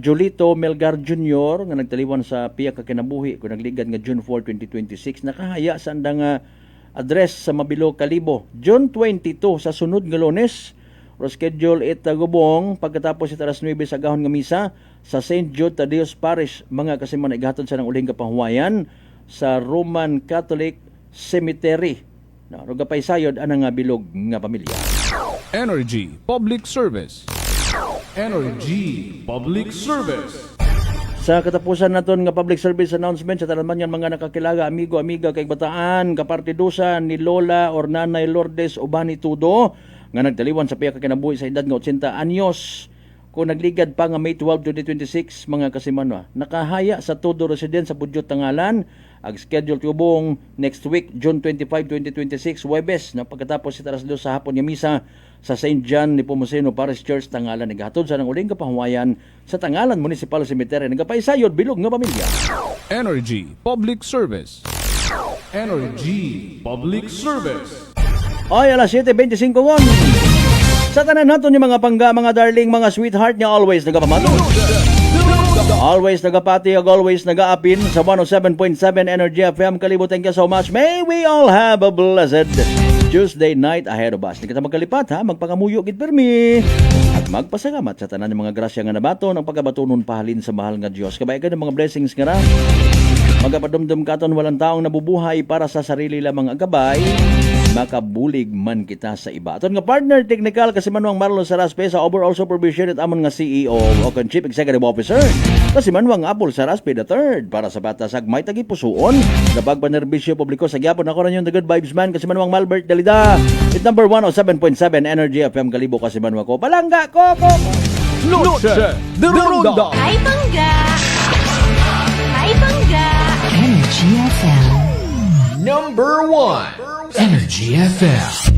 Jolito Melgar Jr. nga nagtaliwan sa piya ka kinabuhi kung nagligad nga June 4, 2026. Nakahaya sa andang address sa Mabilo, Kalibo. June 22 sa sunod nga Lunes, schedule gubong pagkatapos ita alas 9 sa gahon nga misa sa St. Jude Tadeus Parish, mga kasiman igatod sa ng uling kapahuwayan sa Roman Catholic Cemetery. Rugapay sayod anang nga bilog nga pamilya. Energy Public Service. Energy Public Service. Sa katapusan naton nga public service announcement sa tanan man yan mga nakakilaga, amigo-amiga kay bataan, kapartidusan ni Lola or Nanay Lourdes Ubani Tudo nga nagtaliwan sa piya ka kinabuhi sa edad nga 80 anyos kung nagligad pa nga May 12, 2026, mga kasimanwa. Nakahaya sa Tudo Residence sa Budyot Tangalan, ag schedule tubong next week June 25, 2026 Huwebes na pagkatapos si taras 2 sa hapon nga misa sa St. John Nepomuceno Parish Church Tangalan. Naghatod sa ng uling kapahuwayan sa Tangalan Municipal Cemetery. Nagapaysayod bilog nga pamilya. Energy Public Service. Energy Public Service. Ay, alas 7:25 ngon. Sa tanan naton yung mga pangga, mga darling, mga sweetheart niya, always nagapamato. Always nagapati, always nagaapin sa 107.7 Energy FM Kalibo. Thank you so much. May we all have a blessed Tuesday night ahead of us. Hindi kita magkalipat ha, magpangamuyo gid permi. At magpasalamat sa tanan ng mga grasya nga nabaton, ang pagkabatunon pahalin sa mahal nga Dios. Kabay ka ng mga blessings nga ra. Magapadumdum katon walang taong nabubuhay para sa sarili lamang agabay. Makabulig man kita sa iba. Aton nga partner technical kasimanwang Marlon Saraspe sa overall supervision at amon nga CEO o Chief Executive Officer kasimanwang Apple Saraspe III para sa batasag may tagipusoon sa pagpanerbisyo publiko sa gyapon ako ranyon the good vibes man kasimanwang Malbert Dalida it number 107.7 Energy FM Kalibo kasimanwang ko palangga ko Noche de Ronda. Hi Bangga! Hi Bangga! Energy FM. Number 1 Energy FM.